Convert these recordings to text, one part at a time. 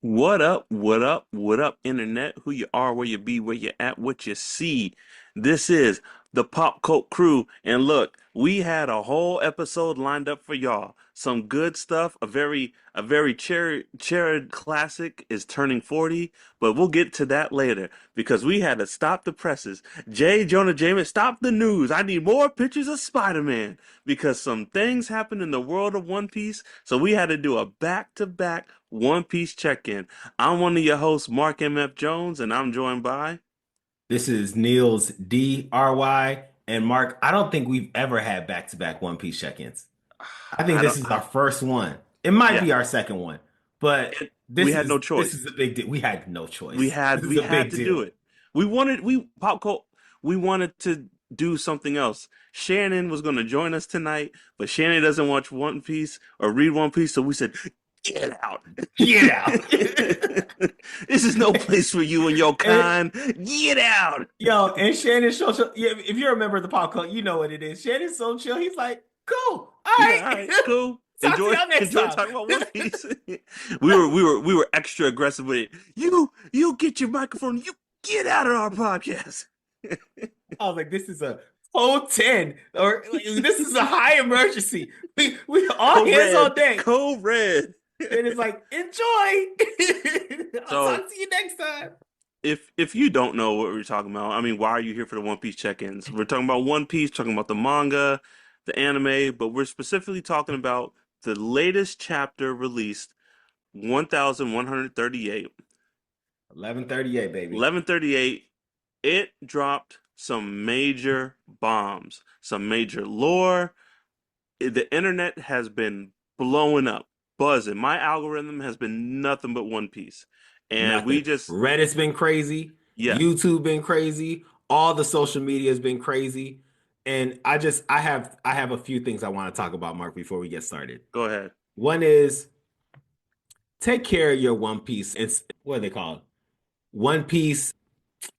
What up? What up? What up, internet? Who you are, where you be, where you at, what you see. This is the Pop Cult Crew, and look, we had a whole episode lined up for y'all. Some good stuff. A very cherished classic is turning 40, but we'll get to that later because we had to stop the presses. J. Jonah Jameson, stop the news. I need more pictures of Spider-Man because some things happened in the world of One Piece, so we had to do a back-to-back One Piece check-in. I'm one of your hosts, Mark M.F. Jones, and I'm joined by. This is Niels DRY and Mark. I don't think we've ever had back-to-back One Piece check-ins. I think I this don't. is our first one. It might Yeah, be our second one, but we this had is no this choice. is a big deal. We had no We choice. had This is we a had big to do deal. it. We pop cult. We wanted to do something else. Shannon was going to join us tonight, but Shannon doesn't watch One Piece or read One Piece, so we said, "Get out! Get out. This is no place for you and your And, kind. Get out!" yo, and Shannon's so chill. Yeah, if you remember the pop cult, you know what it is. Shannon's so chill. He's like, cool. All Yeah, right. all right, cool. Talk to y'all next Enjoy time. talking about One Piece. We were extra aggressive with it. You get your microphone. You get out of our podcast. I was like, this is a code 10, or like, this is a high emergency. We all Code hands Red, on deck. Code Red. And it's like, enjoy. I'll So talk to you next time. if you don't know what we're talking about, I mean, why are you here for the One Piece check-ins? We're talking about One Piece, talking about the manga, the anime, but we're specifically talking about the latest chapter released, 1138. 11:38, baby. 1138, it dropped some major bombs, some major lore. The internet has been blowing up, buzzing. My algorithm has been nothing but One Piece. And we Nothing. just, Reddit's been crazy. yeah, YouTube been crazy. All the social media has been crazy. And I have a few things I want to talk about, Mark, before we get started. go ahead. One is take care of your One Piece. It's what are they called? One Piece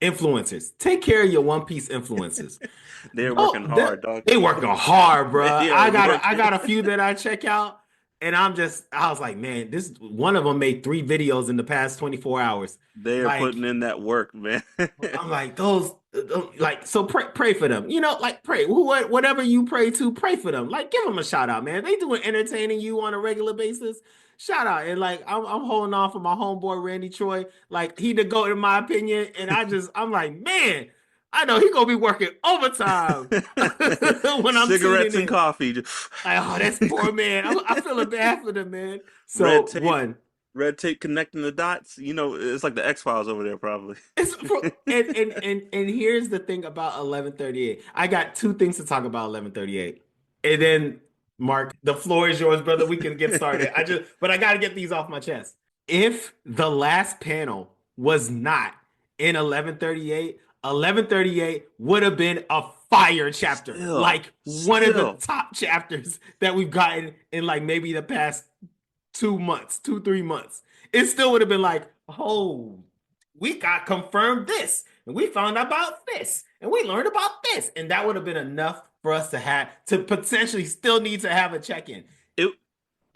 influencers. Take care of your One Piece influencers. They're working Oh, hard, dog. they working hard, bro. They are I got working. a few that I check out, and I was like, man, this one of them made 3 videos in the past 24 hours. They are Like, putting in that work, man. I'm like like so pray for them. Like pray whatever you pray to, pray for them. Like give them a shout out, man. They doing entertaining you on a regular basis. Shout out and like I'm holding on for my homeboy Randy Troy. Like he the goat in my opinion, and I'm like man. I know he gonna be working overtime when I'm tuning Cigarettes and in. coffee. Like, oh, that's poor man. I feel bad for them, man. Red So tape, one, red tape connecting the dots. It's like the X-Files over there, probably. and here's the thing about 11:38. I got two things to talk about 11:38. And then Mark, the floor is yours, brother. We can get started. But I got to get these off my chest. If the last panel was not in 11:38, 11:38 would have been a fire chapter. Still, Like one of the still. top chapters that we've gotten in like maybe the past 2 months, 3 months. It still would have been like, oh, we got confirmed this, and we found out about this, and we learned about this, and that would have been enough for us to potentially still need to have a check-in, It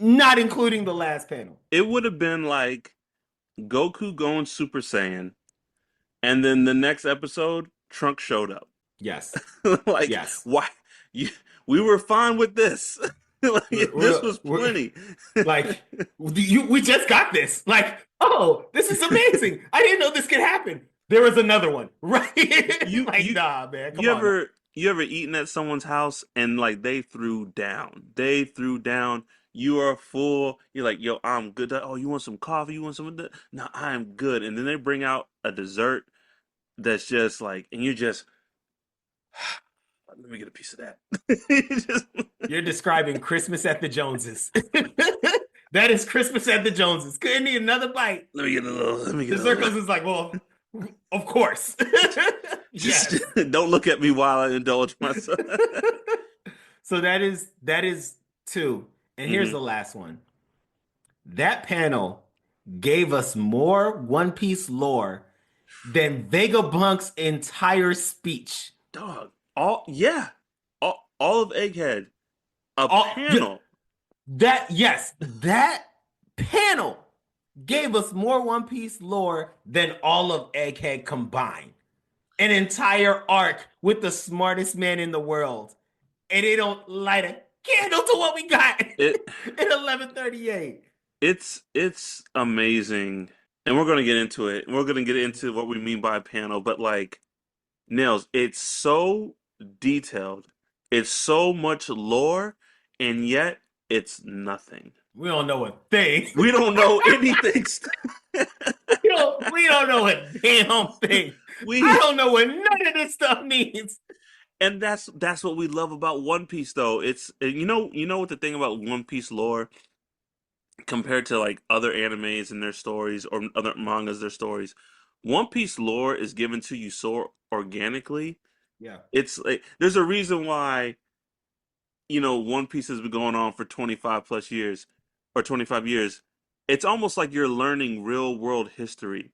not including the last panel. it would have been like Goku going Super Saiyan, and then the next episode, Trunk showed up. Yes, Like, yes. why? You, we were fine with this. Like, this was We're plenty. like, we just got this. Like, oh, this is amazing. I didn't know this could happen. There was another one, right? You Like, you nah, man, come you on now. ever eaten at someone's house and like they threw down. They threw down. You are full. You're like, yo, I'm good. Oh, you want some coffee? You want some of that? No, I'm good. And then they bring out a dessert that's just like, and you just let me get a piece of that. You just, You're describing Christmas at the Joneses. That is Christmas at the Joneses. Couldn't need another bite. let me get a little. Let me get The a little. circles is like, well, of course. Just Yes. don't look at me while I indulge myself. So that is two. And here's Hmm. the last one. That panel gave us more One Piece lore than Vegabunk's entire speech. Dog. Yeah. All of Egghead. A All, panel. yes, that panel gave us more One Piece lore than all of Egghead combined. An entire arc with the smartest man in the world, and they don't light a candle to what we got It in 1138. it's amazing. And we're gonna get into it. We're gonna get into what we mean by a panel, but like Nails, it's so detailed. It's so much lore, and yet it's nothing. We don't know a thing. We don't know anything. We don't know a damn thing. I We don't know what none of this stuff means. and that's what we love about One Piece though. It's you know what the thing about One Piece lore compared to like other animes and their stories or other mangas their stories. One Piece lore is given to you so organically. Yeah. It's like there's a reason why One Piece has been going on for 25 plus years or 25 years. It's almost like you're learning real world history.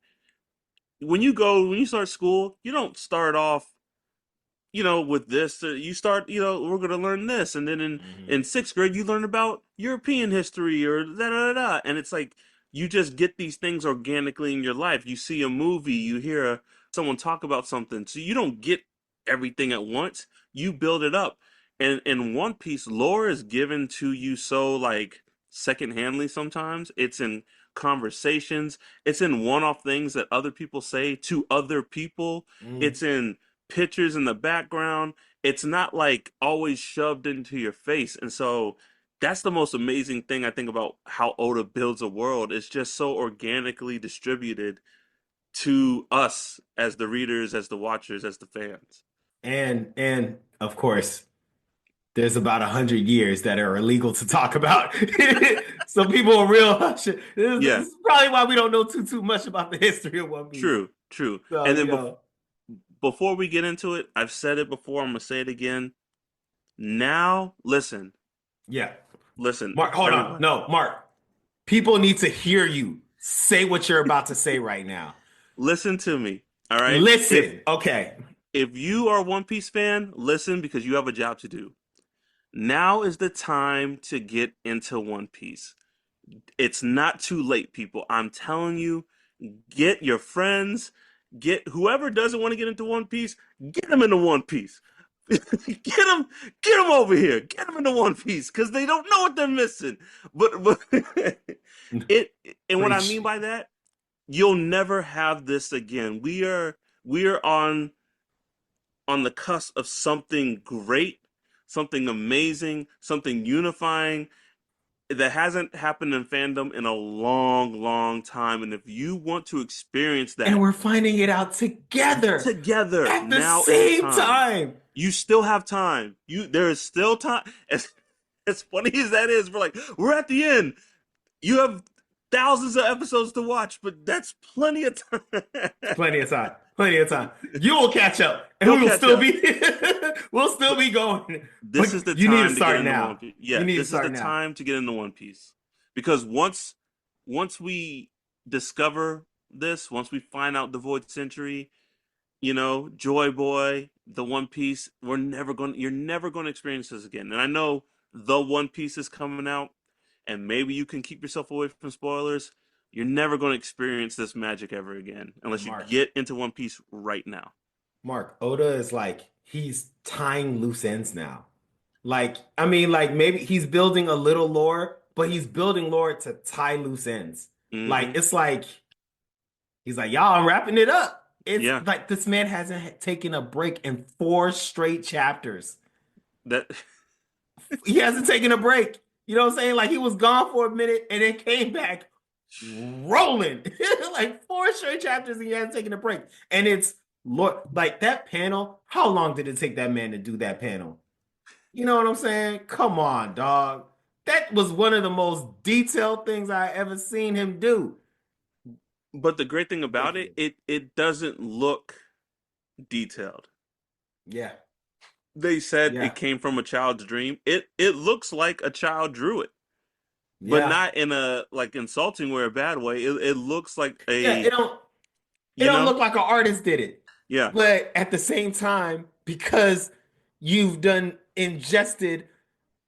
When you start school, you don't start off with this, you start, we're going to learn this. And then Mhm. in sixth grade, you learn about European history or da da da da. And it's like, you just get these things organically in your life. You see a movie, you hear someone talk about something. So you don't get everything at once. You build it up. And in One Piece, lore is given to you so like secondhandly sometimes. It's in conversations. It's in one-off things that other people say to other people. Mhm. It's in pictures in the background. It's not like always shoved into your face. And so that's the most amazing thing I think about how Oda builds a world. It's just so organically distributed to us as the readers, as the watchers, as the fans. And of course, there's about 100 years that are illegal to talk about. So people are real hush. This Yeah, is probably why we don't know too much about the history of One Piece. true, true. So, And then before we get into it, I've said it before, I'm gonna say it again. Now, yeah. listen, Mark, hold on. everybody, No, Mark. People need to hear you say what you're about to say right now. listen to me. All right. If Listen. Okay. if you are a One Piece fan, listen because you have a job to do. Now is the time to get into One Piece. It's not too late, people. I'm telling you, get your friends, get whoever doesn't want to get into One Piece, get them into One Piece. Get them over here. Get them into One Piece because they don't know what they're missing. But it, and what I Preach. mean by that, you'll never have this again. We are on the cusp of something great, something amazing, something unifying that hasn't happened in fandom in a long, long time. And if you want to experience And that we're finding it out together together, at the now is the same time. time. You still have time. There is still time. As funny as that is, we're at the end. You have thousands of episodes to watch, but that's plenty of time. Plenty of time. Plenty of time. You will catch up, and You'll we will catch still up. be we'll still be going. This is But the you need to time to get start into One now. Piece. You Yeah, need to this is the start now. time to get into One Piece. Because once we discover this, once we find out the Void Century, Joy Boy, the One Piece, you're never gonna experience this again. And I know the One Piece is coming out, and maybe you can keep yourself away from spoilers. You're never gonna experience this magic ever again unless you Mark. get into One Piece right now. Mark, Oda is like he's tying loose ends now. Like, I mean, like maybe he's building a little lore, but he's building lore to tie loose ends. Like, Hmm. it's like he's like, y'all, I'm wrapping it up. It's Yeah, like this man hasn't taken a break in 4 straight chapters. that He hasn't taken a break. You know what I'm saying? Like he was gone for a minute and then came back rolling. Like 4 straight chapters and he hasn't taken a break. And it's like that panel. How long did it take that man to do that panel? You know what I'm saying? Come on, dog. That was one of the most detailed things I ever seen him do. But the great thing about it, Ridiculous. it doesn't look detailed. Yeah, They said it yeah, came from a child's dream. It looks like a child drew it, but yeah, not in a like insulting or a bad way. It looks like yeah. It a, don't it you don't know, look like an artist did it. yeah. But at the same time, because you've done ingested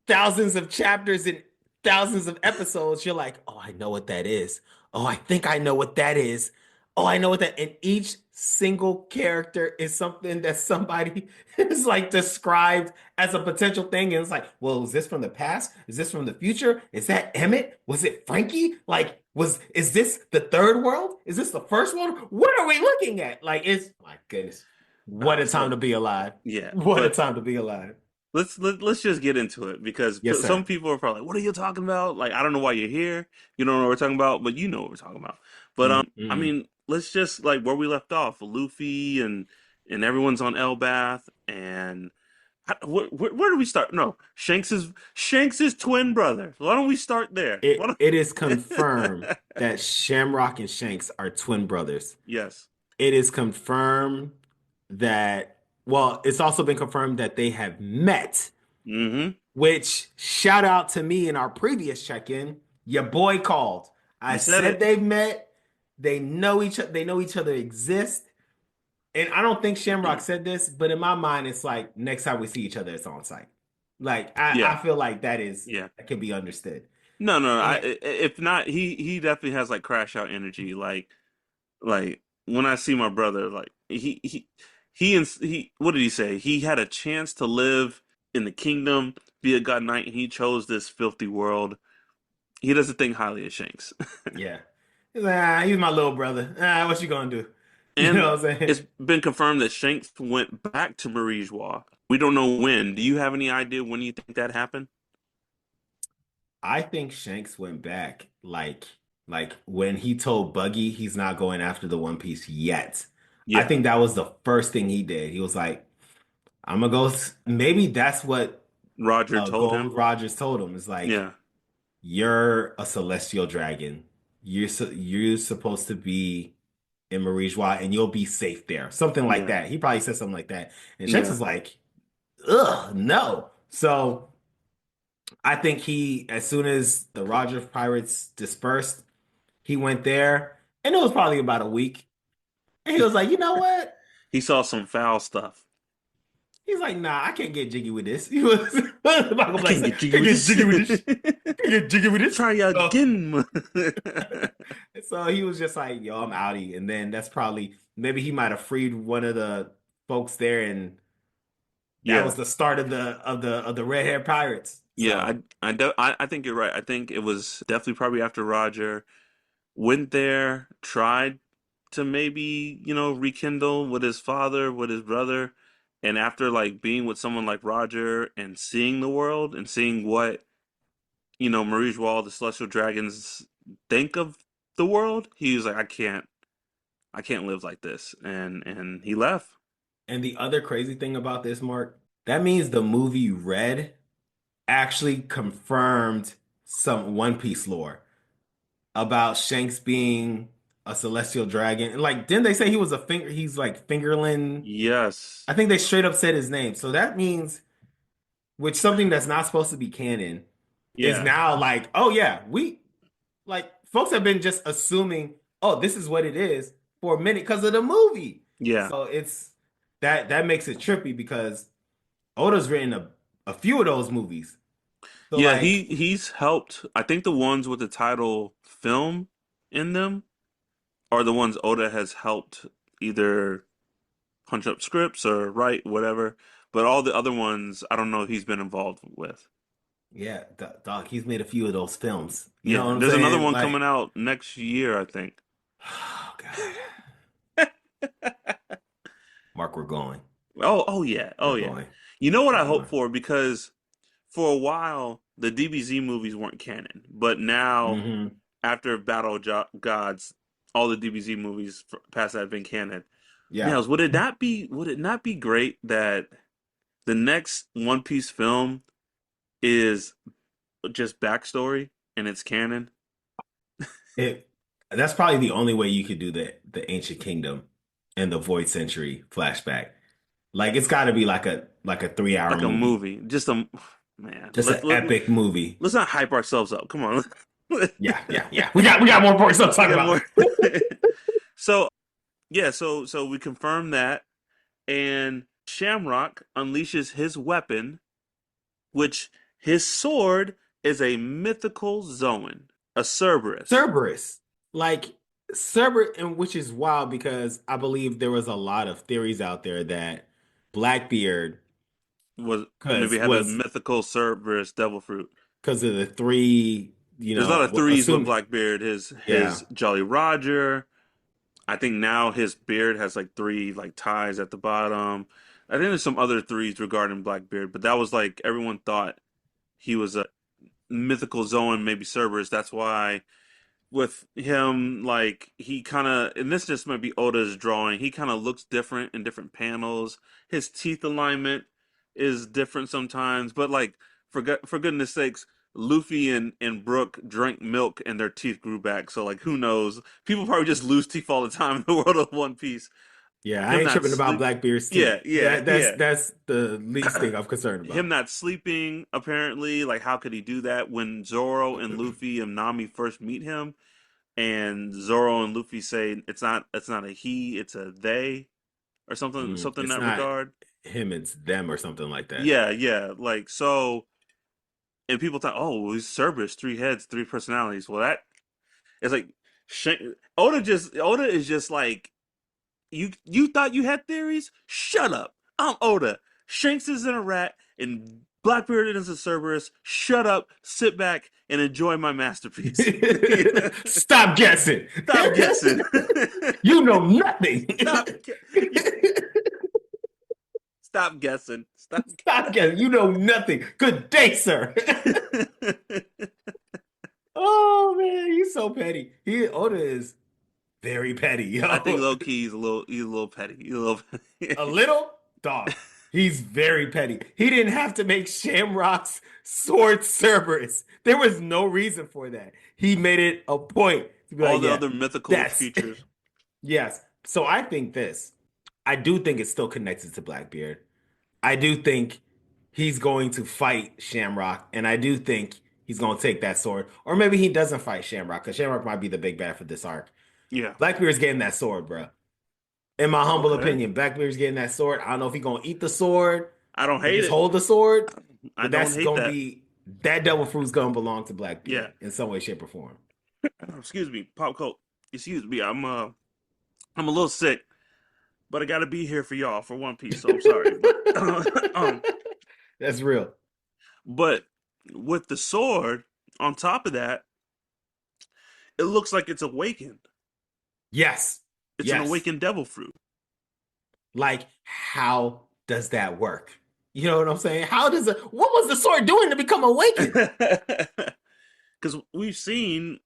thousands of chapters and thousands of episodes, you're like, oh, I know what that is. Oh, I think I know what that is. Oh, I know what that. And each single character is something that somebody is like described as a potential thing. And it's like, well, is this from the past? Is this from the future? Is that Emmett? Was it Frankie? Like, is this the third world? Is this the first one? What are we looking at? Like, it's my goodness. What a time So to be alive. yeah, What a but time to be alive. let's just get into it because Yes, some sir. people are probably like, "What are you talking about?" Like, I don't know why you're here. You don't know what we're talking about, but you know what we're talking about. But I Mm-hmm. mean, let's just like where we left off, Luffy and everyone's on Elbath, and where do we start? No, Shanks's twin brother. Why don't we start there? Why It is don't... confirmed that Shamrock and Shanks are twin brothers. Yes. It is confirmed that, well, it's also been confirmed that they have met, Mm-hmm. which shout out to me in our previous check-in. Your boy called. I You said said it. they've met. They know each other exist. And I don't think Shamrock said this, but in my mind, it's like next time we see each other, it's on site. Like I Yeah. feel like Yeah. that can be understood. No, no, no. And If not, he definitely has like crash out energy. Like when I see my brother, like he what did he say? He had a chance to live in the kingdom, be a god knight, and he chose this filthy world. He doesn't think highly of Shanks. yeah. He's like, he's my little brother. What you gonna do? You And know what I'm it's saying? been confirmed that Shanks went back to Marie's War. We don't know when. Do you have any idea when you think that happened? I think Shanks went back like when he told Buggy he's not going after the One Piece yet. I Yeah, think that was the first thing he did. He was like, I'm gonna go maybe that's what Roger told him. Gold Rogers told him. Is like, Yeah, you're a celestial dragon. You're supposed to be in Marijua and you'll be safe there. Something like yeah, that. He probably said something like that. And Shanks yeah. is like, ugh, no. So I think as soon as the Roger pirates dispersed, he went there, and it was probably about a week. And he was like, you know what? He saw some foul stuff. He's like, nah, I can't get jiggy with this. He was Michael I Black can't said, get jiggy can't with get this. jiggy with this. Can't get jiggy with this. Try So, again. so he was just like, yo, I'm outie. And then that's probably maybe he might have freed one of the folks there, and that Yeah, was the start of the red hair pirates. yeah. So I think you're right. I think it was definitely probably after Roger went there, tried to maybe, rekindle with his father, with his brother, and after like being with someone like Roger and seeing the world and seeing what, Maurice Wall, the Celestial Dragons think of the world, he was like, I can't live like this. And he left. and the other crazy thing about this, Mark, that means the movie Red actually confirmed some One Piece lore about Shanks being a celestial dragon. And like, didn't they say he was he's like Fingerling? Yes. I think they straight up said his name. So that means, which something that's not supposed to be canon is Yeah. now like, oh yeah, like folks have been just assuming, oh, this is what it is for a minute because of the movie. Yeah. So that makes it trippy because Oda's written a few of those movies. So Yeah, like, he's helped. I think the ones with the title film in them are the ones Oda has helped either punch up scripts or write whatever. But all the other ones, I don't know if he's been involved with. yeah, dog, he's made a few of those films. You know Yeah, what I'm there's another saying? one Like, coming out next year, I think. oh God, Mark, we're going. Oh yeah, We're oh yeah. going. You know what We're I hope going. for? Because for a while the DBZ movies weren't canon, but now Hmm. after Gods, all the DBZ movies past that have been canon. Yeah. Nails, would it not be great that the next One Piece film is just backstory and it's canon? It that's probably the only way you could do the Ancient Kingdom and the Void Century flashback. Like it's got to be like a 3 hour Like a movie. movie. Just a man. Just an epic movie. Let's not hype ourselves up. Come on. Yeah, yeah, yeah. We got more important stuff to We talk got about. more. So yeah, so we confirmed that, and Shamrock unleashes his weapon, which his sword is a mythical Zoan, a Cerberus. Cerberus. like Cerberus, and which is wild because I believe there was a lot of theories out there that Blackbeard, Was because maybe had a was mythical Cerberus devil fruit. because of the three, There's a lot of threes with assume, Blackbeard. yeah, His Jolly Roger. I think now his beard has like three like ties at the bottom. I think there's some other threes regarding Blackbeard, but that was like everyone thought he was a mythical Zoan, maybe Cerberus. That's why with him, like he kind of, and this just might be Oda's drawing. He kind of looks different in different panels. His teeth alignment is different sometimes, but like for goodness sakes, Luffy and Brook drank milk and their teeth grew back. So like, who knows? People probably just lose teeth all the time in the world of One Piece. yeah. I Him ain't not tripping about sleep, Blackbeard's yeah, teeth. yeah, yeah. That's the least thing I'm concerned Him about. not sleeping apparently. Like, how could he do that when Zoro and Luffy and Nami first meet him? And Zoro and Luffy say it's not a he, it's a they or something in It's that not regard. him, it's them or something like that. Yeah, yeah. Like so and people thought, oh, well, he's Cerberus, three heads, three personalities. Well that it's like Oda is just like you thought you had theories? Shut up. I'm Oda. Shanks isn't a rat and Blackbeard is a Cerberus. Shut up, sit back, and enjoy my masterpiece. Stop guessing. Stop guessing. You know nothing. Stop. Stop guessing. Stop. Stop guessing. You know nothing. Good day, sir. Oh man, he's so petty. Oda is very petty, I think yo. low key he's a little petty. He's a little A petty. little dog. He's very petty. He didn't have to make Shamrock's sword Cerberus. There was no reason for that. He made it a point to be All like, the yeah, other mythical that's creatures. yes. So I think this. I do think it's still connected to Blackbeard. I do think he's going to fight Shamrock, and I do think he's going to take that sword. Or maybe he doesn't fight Shamrock, because Shamrock might be the big bad for this arc. Yeah. Blackbeard's getting that sword, bro. In my humble Okay. opinion, Blackbeard's getting that sword. I don't know if he's gonna eat the sword I don't or hate just it. hold the sword, I but don't that's hate gonna that. be that devil fruit's gonna belong to Yeah. Blackbeard in some way, shape, or form. Excuse me, Pop Coat. Excuse me. I'm a little sick, but I gotta be here for y'all for One Piece. So I'm sorry, but That's real. but with the sword on top of that, it looks like it's awakened. Yes. It's an Yes. awakened devil fruit. Like, how does that work? You know what I'm saying? How does it what was the sword doing to become awakened? Because we've seen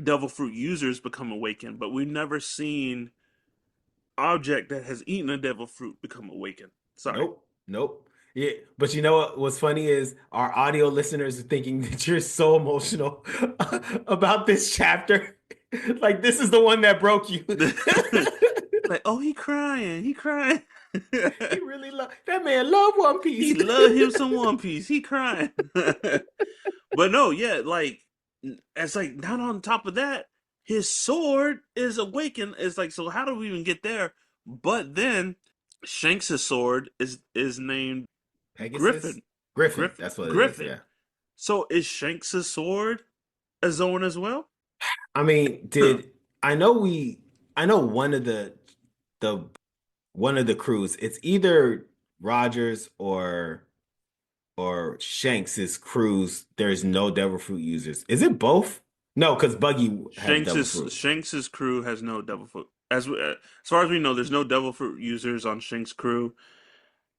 devil fruit users become awakened, but we've never seen object that has eaten a devil fruit become awakened. Sorry. Nope. Nope. Yeah, but you know what's funny is our audio listeners are thinking that you're so emotional about this chapter. Like this is the one that broke you. Like, oh, he crying, he crying. He really love that man love One He Piece. love him some One Piece. He crying. But no, yeah, like it's like not on top of that, his sword is awakened. It's like, so how do we even get there? But then Shanks' sword is named Pegasus? Griffin. Griffin, Griffin. that's what it is, Griffin. yeah. So is Shanks' sword a Zoan as well? I mean, Huh. did I know I know the one of the crews, it's either Rogers or Shanks's crews, there's no devil fruit users. Is it both? No, because Buggy has devil fruit. Shanks's crew has no devil fruit. As far as we know, there's no devil fruit users on Shanks' crew,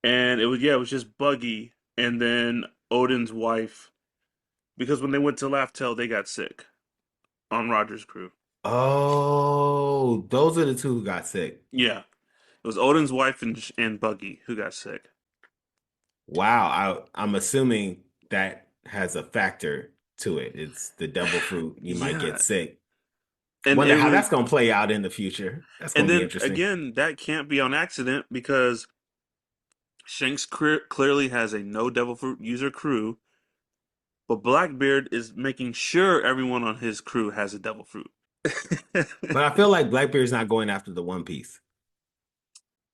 and it was just Buggy and then Odin's wife because when they went to Laugh Tale, they got sick on Roger's crew. Oh, those are the two who got sick. Yeah, it was Odin's wife and Buggy who got sick. Wow, I'm assuming that has a factor to it. It's the devil fruit. You might get Yeah, sick. and Wonder it how was, that's gonna play out in the future. That's and gonna be then interesting. again, that can't be on accident because Shanks clearly has a no devil fruit user crew, but Blackbeard is making sure everyone on his crew has a devil fruit. But I feel like Blackbeard's not going after the One Piece.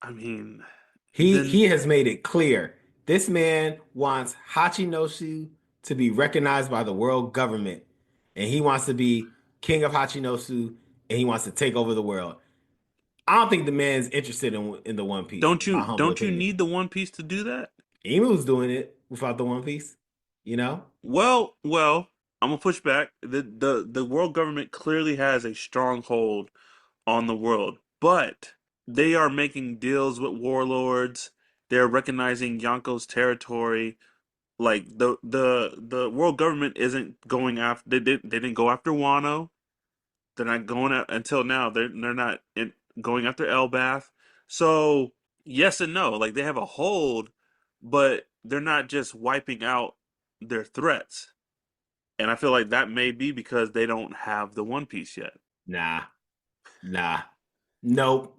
I mean, He then has made it clear this man wants Hachinosu to be recognized by the world government, and he wants to be king of Hachinosu and he wants to take over the world. I don't think the man's interested in the One Piece, in my humble Don't you opinion. need the One Piece to do that? Emu's doing it without the One Piece, you know? Well, I'm gonna push back. The world government clearly has a stronghold on the world, but they are making deals with warlords. They're recognizing Yonko's territory. Like the world government isn't going after they didn't go after Wano. They're not going at until now. They're not going after Elbath. So yes and no. Like they have a hold, but they're not just wiping out their threats. And I feel like that may be because they don't have the One Piece yet. Nah, nah, nope.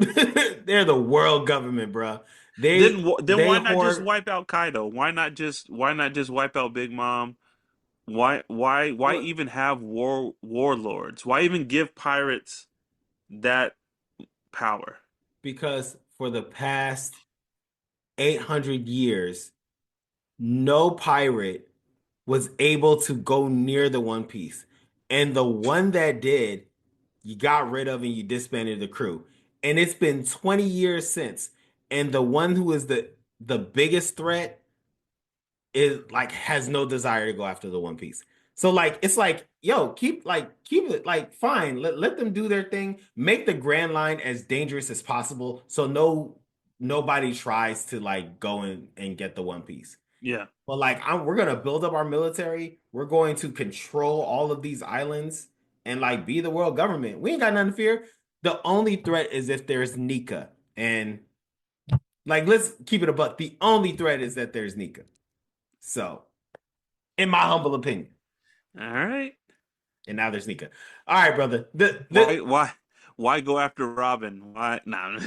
They're the world government, bro. Then They why not just hoard. wipe out Kaido? Why not just wipe out Big Mom? Why What? even have warlords? Why even give pirates that power? Because for the past 800 years, no pirate was able to go near the One Piece. And the one that did, you got rid of and you disbanded the crew. And it's been 20 years since. And the one who is the biggest threat is like has no desire to go after the One Piece. So like it's like, yo, keep it like fine. Let them do their thing. Make the Grand Line as dangerous as possible so nobody tries to like go and get the One Piece. Yeah. But like we're gonna build up our military. We're going to control all of these islands and like be the world government. We ain't got nothing to fear. The only threat is if there's Nika. And like let's keep it a buck. The only threat is that there's Nika. So, in my humble opinion. All right. And now there's Nika. All right, brother. Why why why go after Robin? Why nah.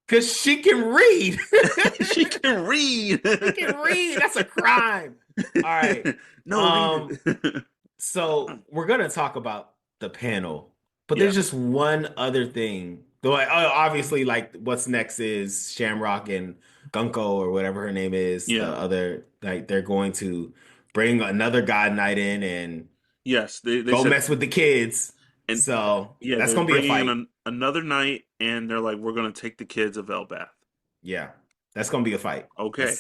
Because she can read. She can read. She can read. That's a crime. All right. No, read Um, it. so we're gonna talk about the panel, but Yeah. there's just one other thing. Though obviously, like what's next is Shamrock and Gunko or whatever her name is. The Yeah. other like they're going to bring another God Knight in and Yes, they go said mess with the kids. and So yeah, that's they're gonna be a bringing in fight. another night and they're like we're going to take the kids of Elbath. Yeah, that's gonna be a fight. Okay.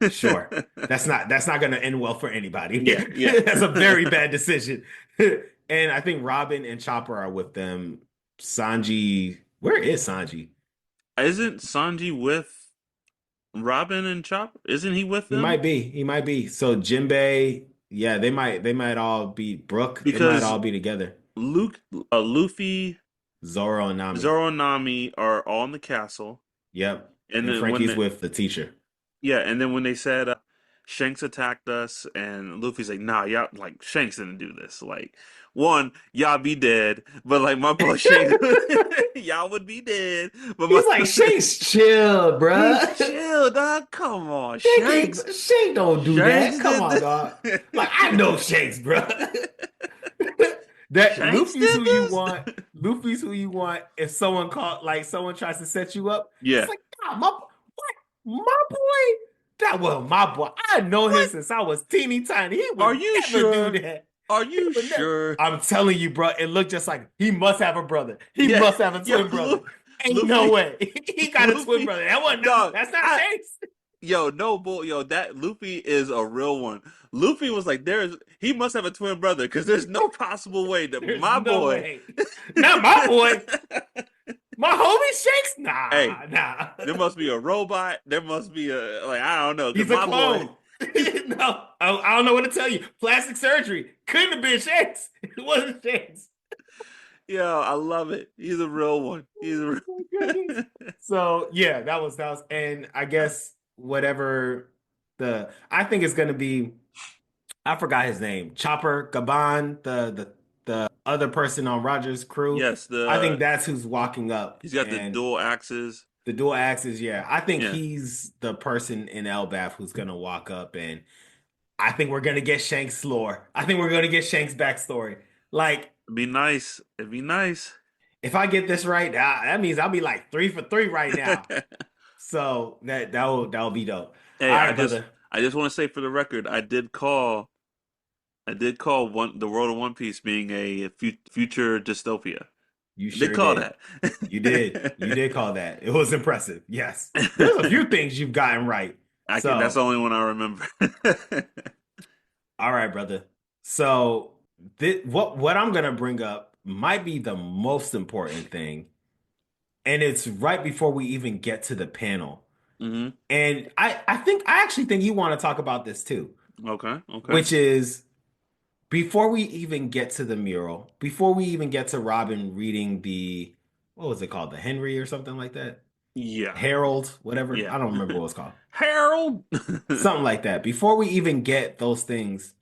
That's sure. That's not gonna end well for anybody. Yeah, yeah. That's a very bad decision. And I think Robin and Chopper are with them. Sanji, where is Sanji? Isn't Sanji with Robin and Chopper? Isn't he with He them? might be. He might be. So Jinbei, yeah, they might all be Brook. They might Because all be together. Luke, Luffy, Zoro and Nami. Zoro, and Nami are all in the castle, Yep. and And then when Frankie's the, with the teacher. yeah, and then when they said Shanks attacked us, and Luffy's like, "Nah, y'all like Shanks didn't do this. Like, one, y'all be dead, but like my boy Shanks, y'all would be dead, but my He's like, Shanks, chill, Shanks, bruh. chill, dog. Come on, Shanks, Shanks don't do that. Shanks Come did on, dog. this. Like I know Shanks, bro. That Shanks did this. Luffy's who you want. If someone call like someone tries to set you up, it's Yeah. like, nah, my boy. That was my boy. I know him What? since I was teeny tiny. He Are would you never do sure? that. Are He you would never. sure? I'm telling you, bro. It looked just like he must have a brother. He Yeah, must have a yo, twin brother. Ain't no Luffy, way. He got a twin Luffy, brother. That wasn't. dog. That's not I Shanks. Yo, no bull, yo, that Luffy is a real one. Luffy was like, he must have a twin brother because there's no possible way that There's my no boy. way. Not my boy. My homie Shanks? Hey, Nah, nah. there must be a robot. There must be I don't know, because He's a my boy. clone. No, I don't know what to tell you. Plastic surgery couldn't have been Shanks. It wasn't Shanks. Yo, I love it. He's a real one. He's a Oh my goodness. real. So yeah, that was, and I guess whatever I think it's gonna be. I forgot his name. Chopper Gaban, the other person on Roger's crew. Yes, I think that's who's walking up, he's got the and dual axes. the dual axes. Yeah, I think Yeah, he's the person in Elbaf who's gonna walk up, and I think we're gonna get Shanks' lore. I think we're gonna get Shanks' backstory. Like, it'd be nice. It'd be nice. if I get this right, that means I'll be like 3 for 3 right now. So that will be dope. All Hey, right, brother. I just want to say for the record, I did call I did call the world of One Piece being a future dystopia. You I did sure call did. that. You did. You did call that. It was impressive. Yes. There's a few things you've gotten right. That's the So, only one I remember. all right, brother. So, what I'm gonna bring up might be the most important thing, and it's right before we even get to the panel. hmm And I actually think you want to talk about this too, Okay, okay. which is before we even get to the mural, before we even get to Robin reading the what was it called? The Henry or something like that? Yeah, Harold, whatever. yeah. I don't remember what it's called. Harold. Something like that. Before we even get those things,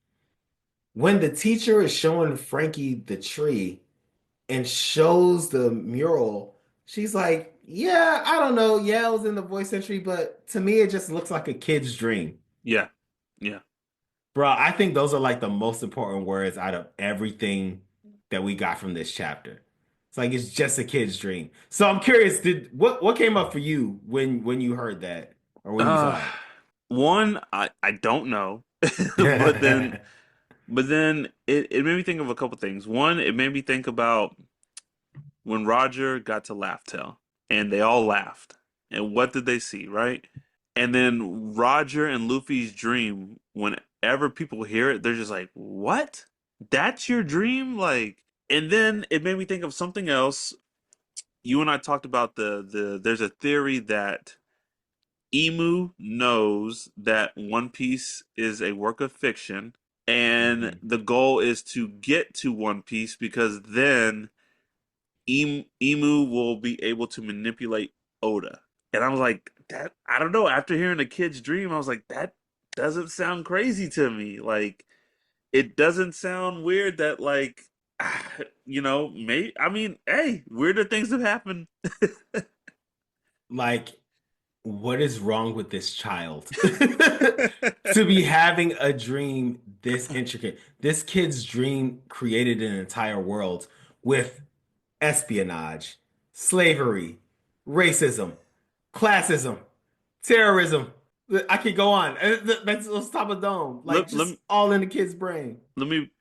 when the teacher is showing Frankie the tree and shows the mural, she's like, "Yeah, I don't know. Yeah, it was in the voice entry, but to me, it just looks like a kid's dream." Yeah, yeah. Bro, I think those are like the most important words out of everything that we got from this chapter. It's like it's just a kid's dream. So I'm curious, did what came up for you when you heard that or when you Uh, saw it? One, I don't know, but then it made me think of a couple things. One, it made me think about when Roger got to Laugh Tale, and they all laughed. And what did they see, right? And then Roger and Luffy's dream, whenever people hear it, they're just like, "What? That's your dream?" Like, and then it made me think of something else. You and I talked about there's a theory that Emu knows that One Piece is a work of fiction, and Mhm. the goal is to get to One Piece because then Emu will be able to manipulate Oda. And I was like, that I don't know. After hearing the kid's dream, I was like, that doesn't sound crazy to me. Like, it doesn't sound weird that like, maybe I mean, hey, weirder things have happened. Like, what is wrong with this child? To be having a dream this intricate. This kid's dream created an entire world with espionage, slavery, racism, classism, terrorism. I could go on. That's on top of dome. Like let, let, just all in the kid's brain. let me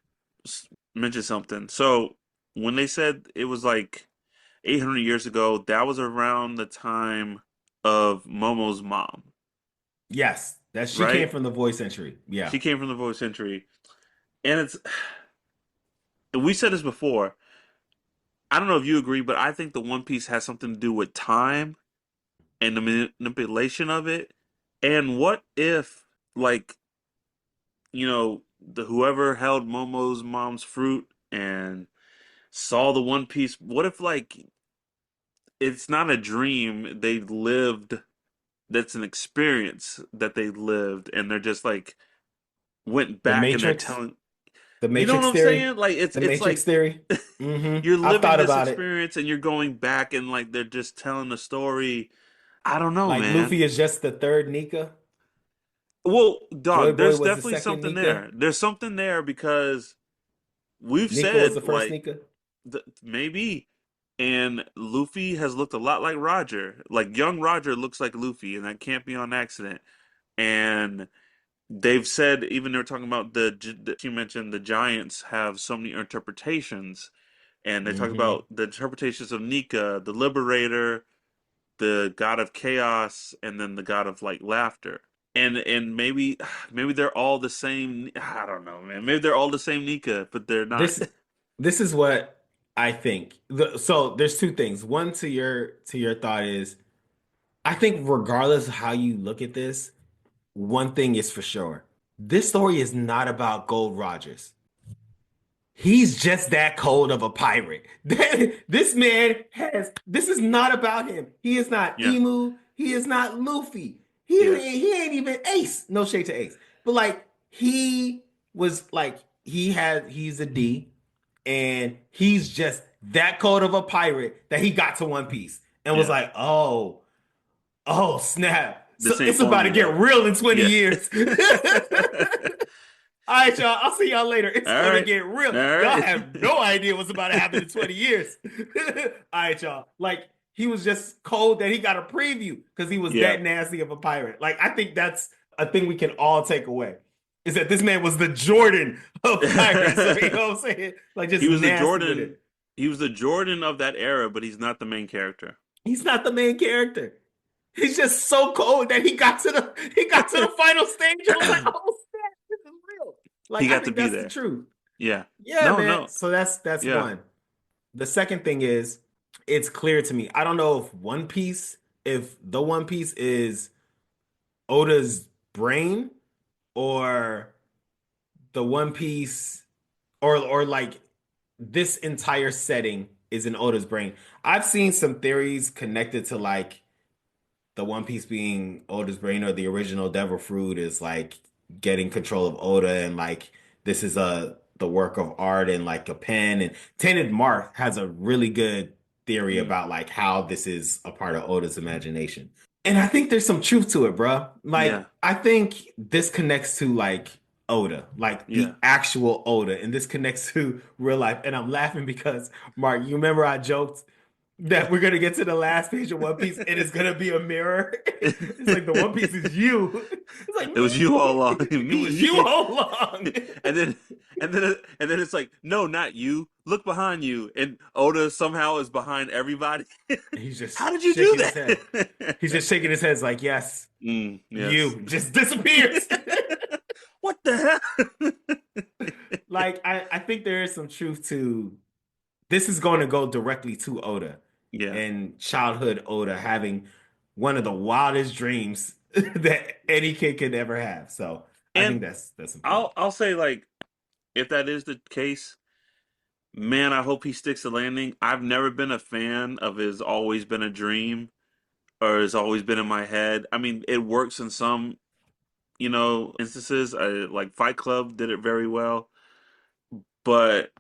mention something. So, when they said it was like 800 years ago, that was around the time of Momo's mom, Yes, that she came right? from the voice entry. Yeah. She came from the voice century. And we said this before. I don't know if you agree, but I think the One Piece has something to do with time and the manipulation of it. And what if, like, the whoever held Momo's mom's fruit and saw the One Piece, what if, like, it's not a dream they lived, that's an experience that they lived, and they're just like went The back and they're Matrix, telling, the you know what Matrix I'm theory, saying? Like, the it's Matrix like theory. you're I've living thought this about it. experience and you're going back and like they're just telling the story. I don't know, Like man. Luffy is just the third Nika. Well, Joy dog, Boy there's was the definitely second something Nika. there. There's something there because we've Nika was the said first like Nika. maybe, and Luffy has looked a lot like Roger. Like young Roger looks like Luffy, and that can't be on accident. And they've said even they're talking about you mentioned the giants have so many interpretations, and they talk Hmm. about the interpretations of Nika, the Liberator, the god of chaos, and then the god of like laughter. And maybe they're all the same. I don't know, man. Maybe they're all the same Nika, but they're not. This this is what I think. So there's two things. One to your thought is I think regardless of how you look at this, one thing is for sure. This story is not about Gold Rogers. He's just that cold of a pirate. This man has, this is not about him. He is not Yeah, Emu. He is not Luffy. yeah, He ain't even Ace. No shade to Ace. But like he was like he's a D and he's just that cold of a pirate that he got to One Piece and was yeah. like, oh snap. So This ain't it's for about to me get though. real in 20 Yeah. years. All right, y'all. I'll see y'all later. It's All gonna right, get real. all Y'all right. have no idea what's about to happen in 20 years. All right, y'all. Like he was just cold that he got a preview because he was Yeah, that nasty of a pirate. Like I think that's a thing we can all take away. is that this man was the Jordan of pirates. So, you know what I'm saying? Like just He was the nasty with Jordan. it. He was the Jordan of that era, but he's not the main character. He's not the main character. He's just so cold that he got to the final stage and was like, oh snap, this is real. He Like I got to think be that's the there. truth. Yeah. Yeah, No, man. no. So that's Yeah. one. The second thing is it's clear to me. I don't know if the One Piece is Oda's brain or the One Piece or like this entire setting is in Oda's brain. I've seen some theories connected to like the One Piece being Oda's brain or the original Devil Fruit is like getting control of Oda and like this is the work of art and like a pen and Tainted Mark has a really good theory Mm, about like how this is a part of Oda's imagination. And I think there's some truth to it, bruh. yeah. Like I think this connects to like Oda, like Yeah. the actual Oda, and this connects to real life. And I'm laughing because Mark, you remember I joked that we're gonna get to the last page of One Piece and it's gonna be a mirror. It's like the One Piece is you. It's like It was you all along. me. It was you Me. all along. And then and then it's like, no, not you. Look behind you. And Oda somehow is behind everybody. He's How just did you do shaking his head. that? He's just shaking his head. It's like, yes, Yes. you just disappears. What the hell? Like, I think there is some truth to this is going to go directly to Oda Yeah. and childhood Oda having one of the wildest dreams that any kid could ever have. So I And think that's important. I'll say, like, if that is the case, man, I hope he sticks to landing. I've never been a fan of his always been a dream or has always been in my head. I mean, it works in some, instances. Like Fight Club did it very well, but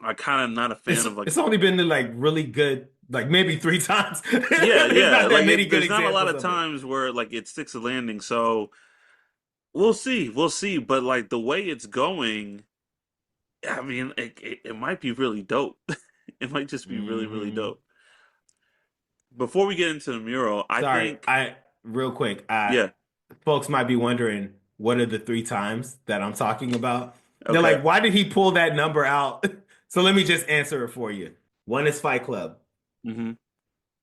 I kind of not a fan of, like, It's only been like really good, like maybe three times. yeah, There's yeah. not that Like, many good there's not a lot examples of of it. times where, like, it sticks a landing. So we'll see. But, like, the way it's going, I mean, it might be really dope. It might just be really, really Hmm. dope. Before we get into the mural, I Sorry, think, I real quick. yeah, Folks might be wondering what are the three times that I'm talking about. They're okay, like, why did he pull that number out? So let me just answer it for you. One is Fight Club. hmm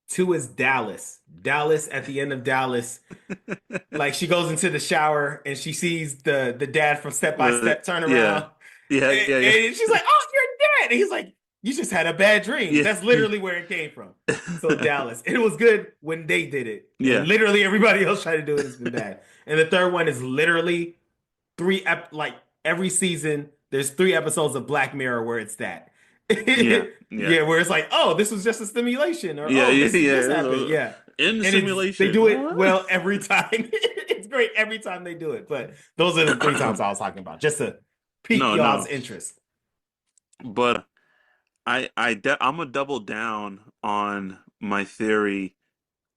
Two is Dallas. Dallas at the end of Dallas, like she goes into the shower and she sees the dad from Step by but Step turn yeah, around. yeah, yeah, yeah, And she's like, "Oh, you're dead." And he's like, "You just had a bad dream." yeah, That's literally where it came from. So Dallas. And it was good when they did it. And yeah, literally everybody else tried to do it. It's been bad. And the third one is literally like every season, there's three episodes of Black Mirror where it's that. yeah, yeah, Yeah, where it's like, oh, this was just a stimulation, or yeah, oh, yeah, this happened. yeah. Yeah. In the And they simulation. do it well every time. It's great every time they do it. But those are the three times I was talking about, just to pique No, y'all's no. interest. But I'm gonna double down on my theory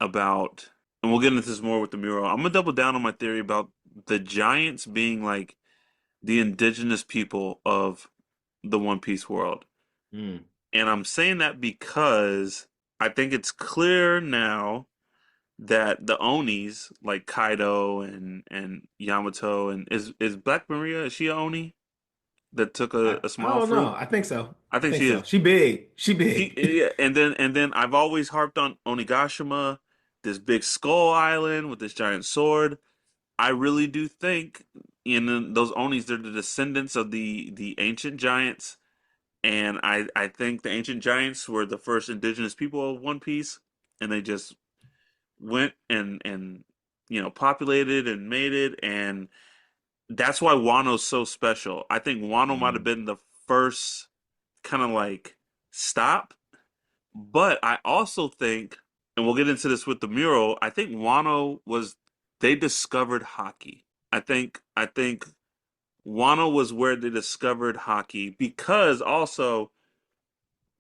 about, and we'll get into this more with the mural. I'm gonna double down on my theory about the giants being like the indigenous people of the One Piece world. Mm, And I'm saying that because I think it's clear now that the Onis, like Kaido and Yamato, and is Black Maria, is she a Oni that took a I small don't know. fruit? I think so. I I think think she so. is. She big. She She, big. yeah, and then I've always harped on Onigashima, this big skull island with this giant sword. I really do think in those Onis, they're the descendants of the ancient giants, and I think the ancient giants were the first indigenous people of One Piece, and they just went and populated and made it, and that's why Wano's so special. I think Wano might have Mm, been the first kind of like stop, but I also think, and we'll get into this with the mural, I think Wano was they discovered hockey. I think Wano was where they discovered hockey because also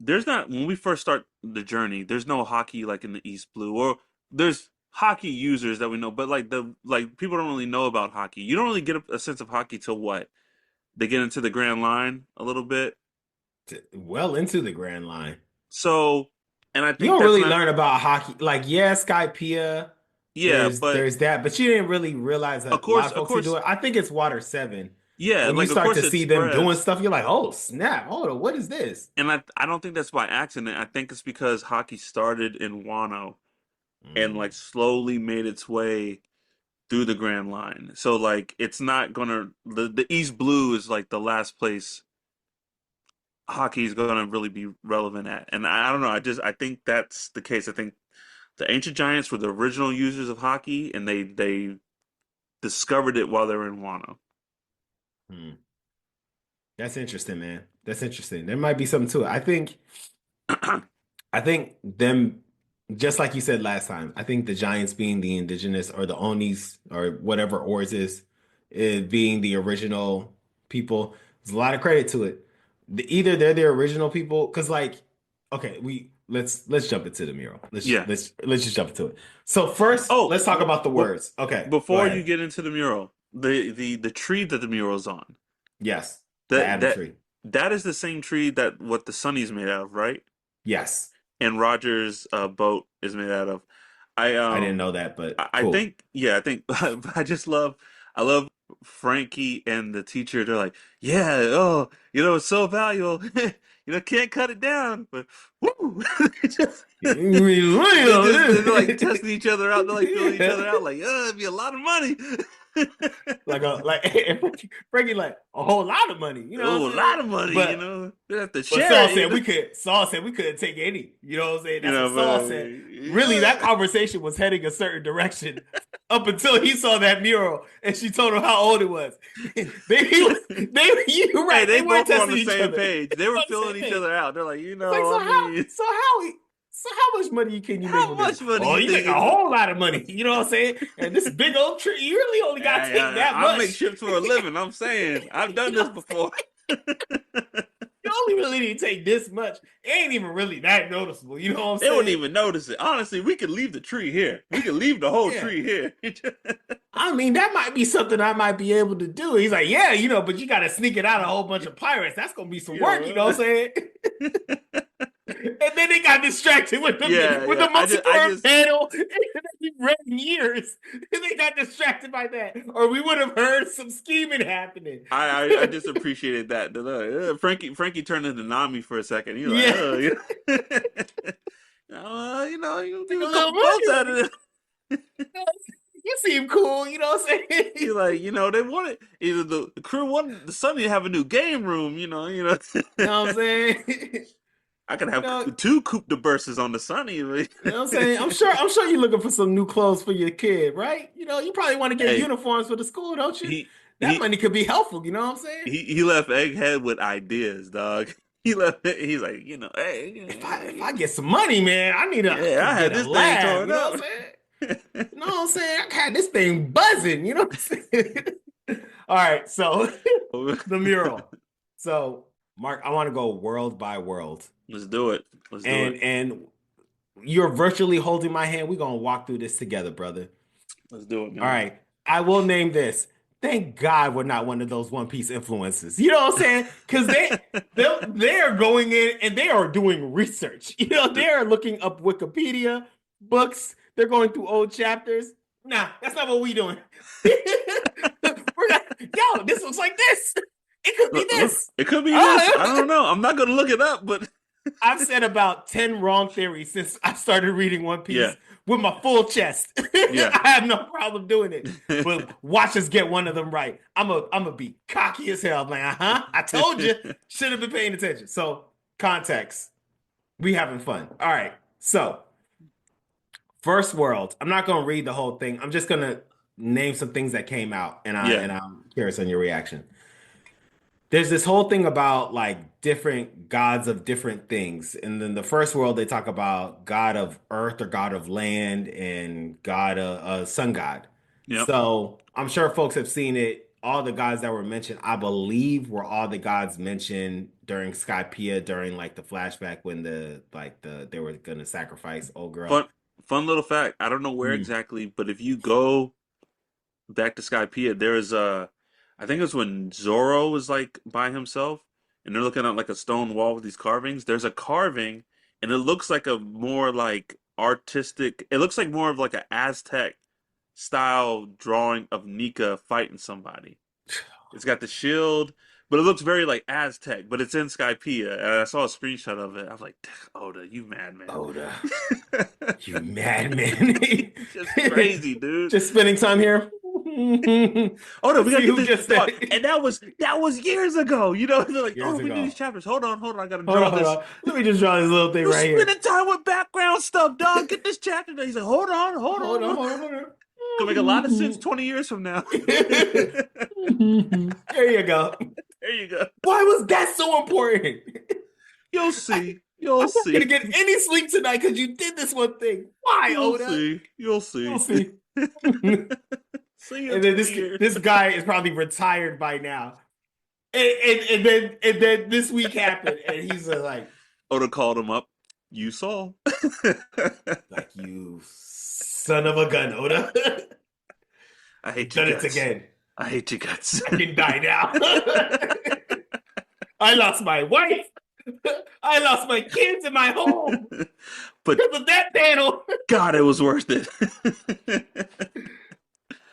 there's not when we first start the journey, there's no hockey like in the East Blue or there's hockey users that we know, but like people don't really know about hockey. You don't really get a sense of hockey till what? They get into the Grand Line a little bit. well into the Grand Line. So, and I You think don't that's really not learn about hockey. Like, yeah, Skypiea. Yeah, but There's that, but you didn't really realize that a lot of of folks who do course, it. I think it's Water 7. yeah, When you like of start to course it see them doing spreads. stuff, you're like, oh snap, hold on, what is this? And I don't think that's by accident. I think it's because hockey started in Wano and like Mm, slowly made its way through the Grand Line. So like it's not gonna the East Blue is like the last place hockey is gonna really be relevant at. And I don't know, I think that's the case. I think the ancient giants were the original users of hockey and they discovered it while they were in Wano. hmm. That's interesting, man. That's interesting. There might be something to it. I think them, just like you said last time, I think the Giants being the indigenous or the Onis or whatever Oars is being the original people. There's a lot of credit to it. Either they're the original people, because like, okay, let's jump into the mural. Yeah. Let's just jump into it. So first, Oh, let's talk about the words. Okay, go before you ahead. get into the mural, the tree that the mural's on, Yes, the that Adam that tree. that is the same tree that what the Sunny's made out of, right? Yes, And Roger's boat is made out of. I I didn't um know that, but I cool. think yeah, I think I love Frankie and the teacher. They're like, yeah, oh, it's so valuable. Can't cut it down, but woo! They just they're like testing each other out. They're like feeling each other out. Like, it'd be a lot of money. Frankie like a whole lot of money, you know what Oh, I'm a saying? lot of money. But They have to but share Saul it. said we could. Saul said we couldn't take any. You know what I'm saying? That's what But Saul said. Really, that conversation was heading a certain direction up until he saw that mural and she told him how old it was. You're hey, right. They they weren't both were on testing the each same other. page. They They were were on the filling same each page. other out. They're like, It's like I mean, so how much money can you make how with this? much money Oh, you you make think a is? whole lot of money. You know what I'm saying? And this big old tree, you really only got to take that I make much. ships for a living. I'm saying I've done You this know, before. you only really need to take this much. It ain't even really that noticeable. You know what I'm They wouldn't saying? even notice it. Honestly, we could leave the tree here. We could leave the whole Yeah. tree here. I mean, that might be something I might be able to do. He's like, yeah, but you got to sneak it out a whole bunch of pirates. That's gonna be some you work. You know know. what I'm saying? And then they got distracted with Yeah, the yeah. I multi-part just, panel and red ears. And they got distracted by that, or we would have heard some scheming happening. I just appreciated that. Frankie turned into Nami for a second. You're like, Yeah, oh, you like do a a little couple boats out of monkey. it. You seem cool. You know what I'm saying? You're like, they wanted either the crew wanted the Sunny to have a new game room. You know what I'm saying? I could You have know, two Coupe de Burses on the Sunny. You know what I'm saying? I'm sure you're looking for some new clothes for your kid, right? You probably want to get Hey, uniforms for the school, don't you? he That he money could be helpful, you know what I'm saying? he left Egghead with ideas, dog. He left. He's like, If hey, I get some money, man, I yeah, I could had get a this thing lab, torn you know what up. I'm saying? You know what I'm saying? I had this thing buzzing, you know what I'm saying? All right, so the mural. So, Mark, I want to go world by world. Let's do it. Let's do it. And you're virtually holding my hand. We're gonna walk through this together, brother. Let's do it, All man. right. I will name this. Thank God we're not one of those One Piece influencers. You know what I'm saying? Because they are going in and they are doing research. They are looking up Wikipedia, books. They're going through old chapters. Nah, that's not what we doing. This looks like this. It could be Look, this. it could be this. I Uh, don't know. I'm not gonna look it up, but I've said about 10 wrong theories since I started reading One yeah, Piece with my full chest. yeah. I have no problem doing it. But watch us get one of them right. I'm a be cocky as hell, man. I told you. Should have been paying attention. So, context. We having fun. All right. So, first world. I'm not gonna read the whole thing. I'm just gonna name some things that came out, and Yeah. I'm curious on your reaction. There's this whole thing about like different gods of different things. And then the first world, they talk about God of earth or God of land and God, sun god. Yep. So I'm sure folks have seen it. All the gods that were mentioned, I believe, were all the gods mentioned during Skypiea during like the flashback when they were gonna sacrifice old girl. Fun fun little fact. I don't know where Mm. exactly, but if you go back to Skypiea, there's I think it was when Zoro was like by himself and they're looking at like a stone wall with these carvings. There's a carving and it looks like a more like artistic, it looks like more of like an Aztec style drawing of Nika fighting somebody. It's got the shield, but it looks very like Aztec, but it's in Skypiea. And I saw a screenshot of it. I was like, Oda, you madman. Oda, you madman. Just crazy, dude. Just spending time here. Oda, we Let's gotta see get who this gets thought. that. And that was years ago. You know, they're like, Years oh, we do ago. these chapters. Hold on, I gotta Hold draw on, hold this. on. Let me just draw this little thing You're right here. spending time with background stuff, dog. Get this chapter done. He's like, hold on. Hold on. Gonna make a lot of sense 20 years from now. There you go. There you go. Why was that so important? You'll see. I'm not gonna get any sleep tonight because you did this one thing. Why, You'll Oda? see. You'll see. You'll see. See you And then in 20 years. this guy is probably retired by now. And then this week happened, and he's just like Oda called him up. You saw. you son of a gun, Oda. I hate you Done guts. it again. I hate you guts. I can die now. I lost my wife. I lost my kids and my home But because of that panel. God, it was worth it.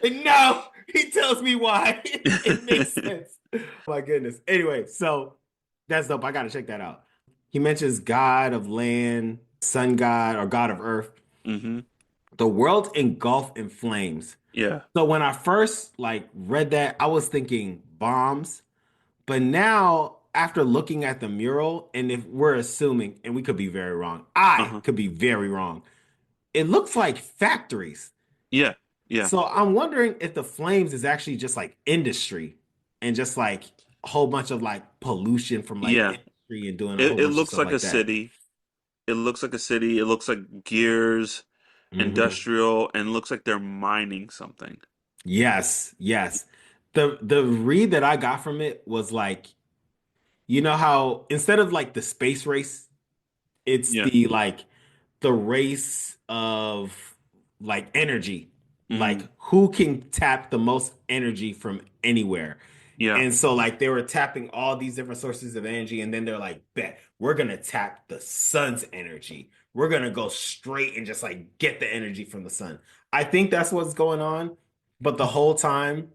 And now he tells me why. It makes sense. My goodness. Anyway, so that's dope. I gotta check that out. He mentions God of land, sun god, or God of earth. hmm The world engulfed in flames. Yeah. So when I first read that, I was thinking bombs. But now, after looking at the mural, and if we're assuming, and we could be very wrong, I could be very wrong. It looks like factories. Yeah. Yeah. So I'm wondering if the flames is actually just like industry and just like a whole bunch of like pollution from like Yeah. industry and doing a whole It bunch of looks stuff like like a that. city. It looks like a city. It looks like gears, Mhm. industrial, and looks like they're mining something. Yes, yes. The read that I got from it was like, you know how instead of like the space race, it's Yeah. the race of like energy, like Mhm. who can tap the most energy from anywhere. Yeah. And so like they were tapping all these different sources of energy, and then they're like, bet we're gonna tap the sun's energy. We're gonna go straight and just like get the energy from the sun. I think that's what's going on. But the whole time,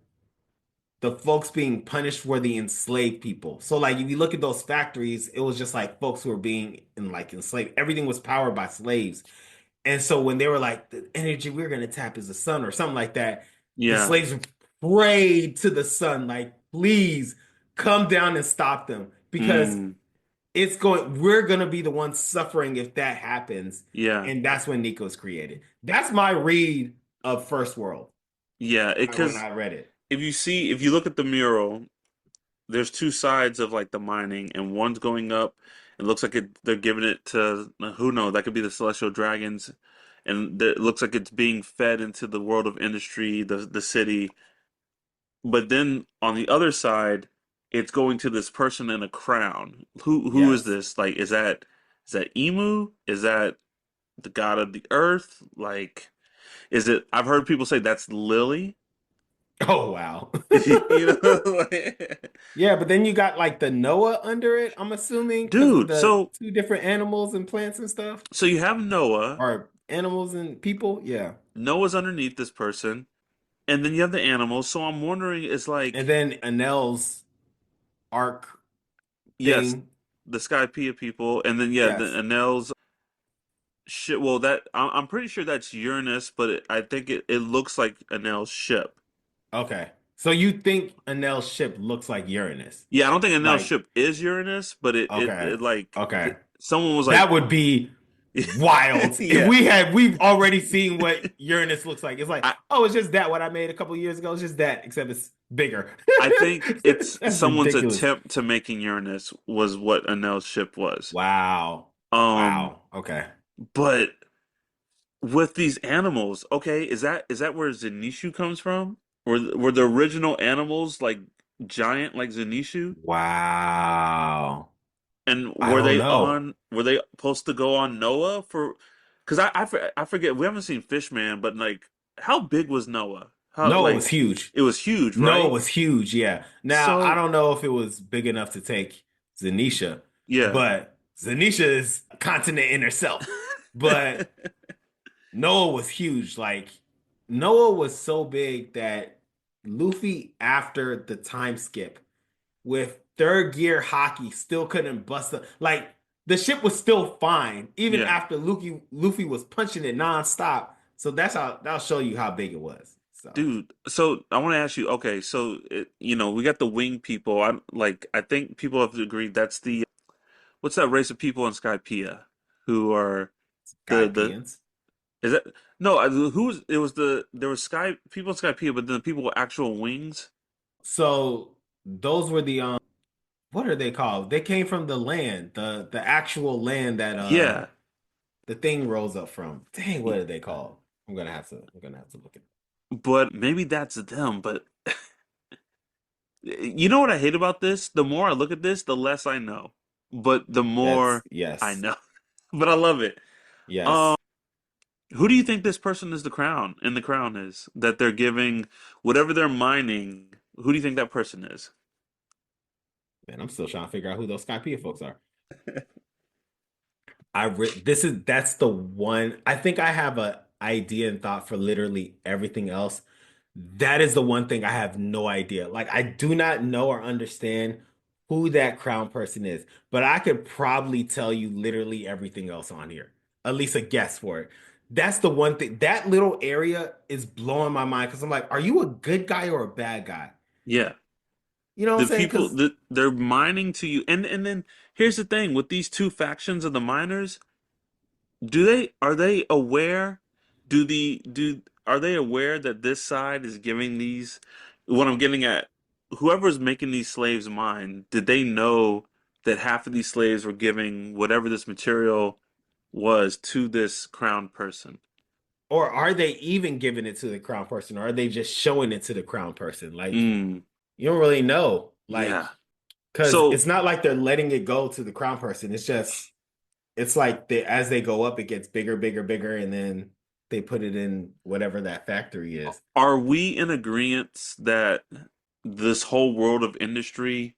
the folks being punished were the enslaved people. So like if you look at those factories, it was just like folks who were being enslaved. Everything was powered by slaves. And so when they were like, the energy we're gonna tap is the sun or something like that, the Yeah. slaves prayed to the sun, like, please come down and stop them. Because Mm. we're gonna be the ones suffering if that happens. Yeah. And that's when Nico's created. That's my read of First World Yeah. when Because I read it. if you look at the mural, there's two sides of like the mining, and one's going up. It looks like they're giving it to who knows. That could be the celestial dragons, and it looks like it's being fed into the world of industry, the city. But then on the other side, it's going to this person in a crown. Who is Yes. this? Like, is that Emu? Is that the god of the earth? Like, is it? I've heard people say that's Lily. Oh wow. You know, like, Yeah, but then you got like the Noah under it, I'm assuming, because of dude. the So two different animals and plants and stuff. you have Noah. Or animals and people, yeah. Noah's underneath this person, and then you have the animals. So I'm wondering, it's like, And then Anel's arc yes, thing. the Skypiea people, and then yeah, the Yes. Enel's ship. Well, I'm pretty sure that's Uranus, but I think it looks like Enel's ship. Okay. So you think Anel's ship looks like Uranus? Yeah, I don't think Enel's Like, ship is Uranus, but okay. it like Okay. someone was like, That would be wild. Yeah. If we've already seen what Uranus looks like. It's like, I- oh, it's just that what I made a couple years ago. It's just that, except it's bigger. I think it's That's someone's ridiculous. attempt to making Uranus was what Enel's ship was. Wow. Um, Wow. Okay. But with these animals, okay, is that where Zenitsu comes from? Were the original animals like giant like Zenitsu? Wow. And I don't know. were they supposed to go on Noah for? Because I forget, we haven't seen Fishman, but like how big was Noah? How Noah was like huge. it was huge, Noah right? was huge, yeah. Now, I So don't know if it was big enough to take Zanisha, yeah. but Zanisha is a continent in herself. But Noah was huge. Like, Noah was so big that Luffy, after the time skip with third gear hockey, still couldn't bust the like the ship was still fine even Yeah, after Luffy was punching it nonstop. So that'll show you how big it was. So dude. So I want to ask you. Okay, so we got the wing people. I think people have agreed that's the what's that race of people in Skypiea who are the Skypeans. is that no who was it was there was Sky people in Skypiea, but then the people with actual wings. So those were the what are they called? They came from the land, the actual land that Yeah, the thing rose up from. Dang, what are they called? I'm gonna have to look at it. but maybe that's them. But you know what I hate about this? The more I look at this, the less I know. But the That's more I yes. know. But I love it. Yes. Who do you think this person is the crown is that they're giving whatever they're mining? Who do you think that person is? Man, I'm still trying to figure out who those Skypea folks are. That's the one. I think I have a idea and thought for literally everything else. That is the one thing I have no idea. Like I do not know or understand who that crown person is, but I could probably tell you literally everything else on here. At least a guess for it. That's the one thing. That little area is blowing my mind because I'm like, are you a good guy or a bad guy? Yeah. You know what I'm The saying? people Because they're mining to you. And then here's the thing with these two factions of the miners, are they aware do are they aware that this side is giving these what I'm getting at whoever's making these slaves mine, did they know that half of these slaves were giving whatever this material was to this crown person? or are they even giving it to the crown person, or are they just showing it to the crown person? Like Mm, you don't really know. Like yeah. because So it's not like they're letting it go to the crown person. It's like as they go up, it gets bigger, bigger, bigger, and then they put it in whatever that factory is. are we in agreement that this whole world of industry,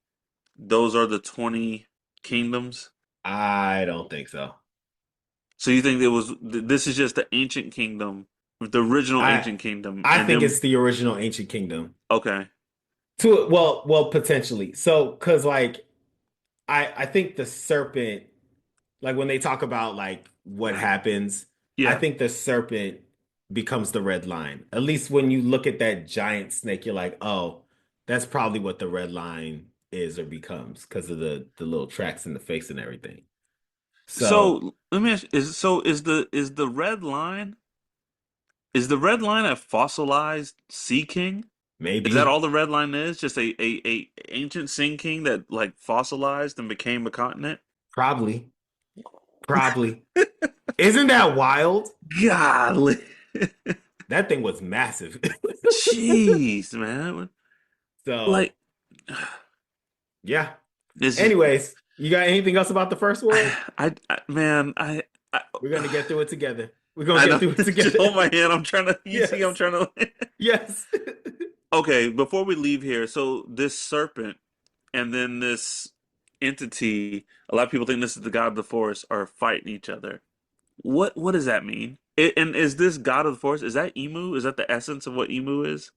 those are the 20 kingdoms? I don't think so. So you think this is just the ancient kingdom, the original I ancient kingdom, I and think then it's the original ancient kingdom. okay, Well, potentially. So, because like I think the serpent, like when they talk about like what happens, I yeah. think the serpent becomes the red line. At least when you look at that giant snake, you're like, oh, that's probably what the red line is or becomes because of the little tracks in the face and everything. So So let me ask you, is the red line a fossilized sea king? Is that maybe, all the red line is? Just a ancient sea king that like fossilized and became a continent? probably, probably. Isn't that wild? Golly. That thing was massive. Jeez, man. So Like yeah. this is Anyways, you got anything else about the first world? I man, I We're gonna get through it together. We're gonna I get know. through it Just together. hold my hand. I'm trying to. You see, I'm Yes. trying to. Yes. Okay, before we leave here, so this serpent and then this entity, a lot of people think this is the god of the forest, are fighting each other. What does that mean? And is this god of the forest? Is that Emu? Is that the essence of what Emu is?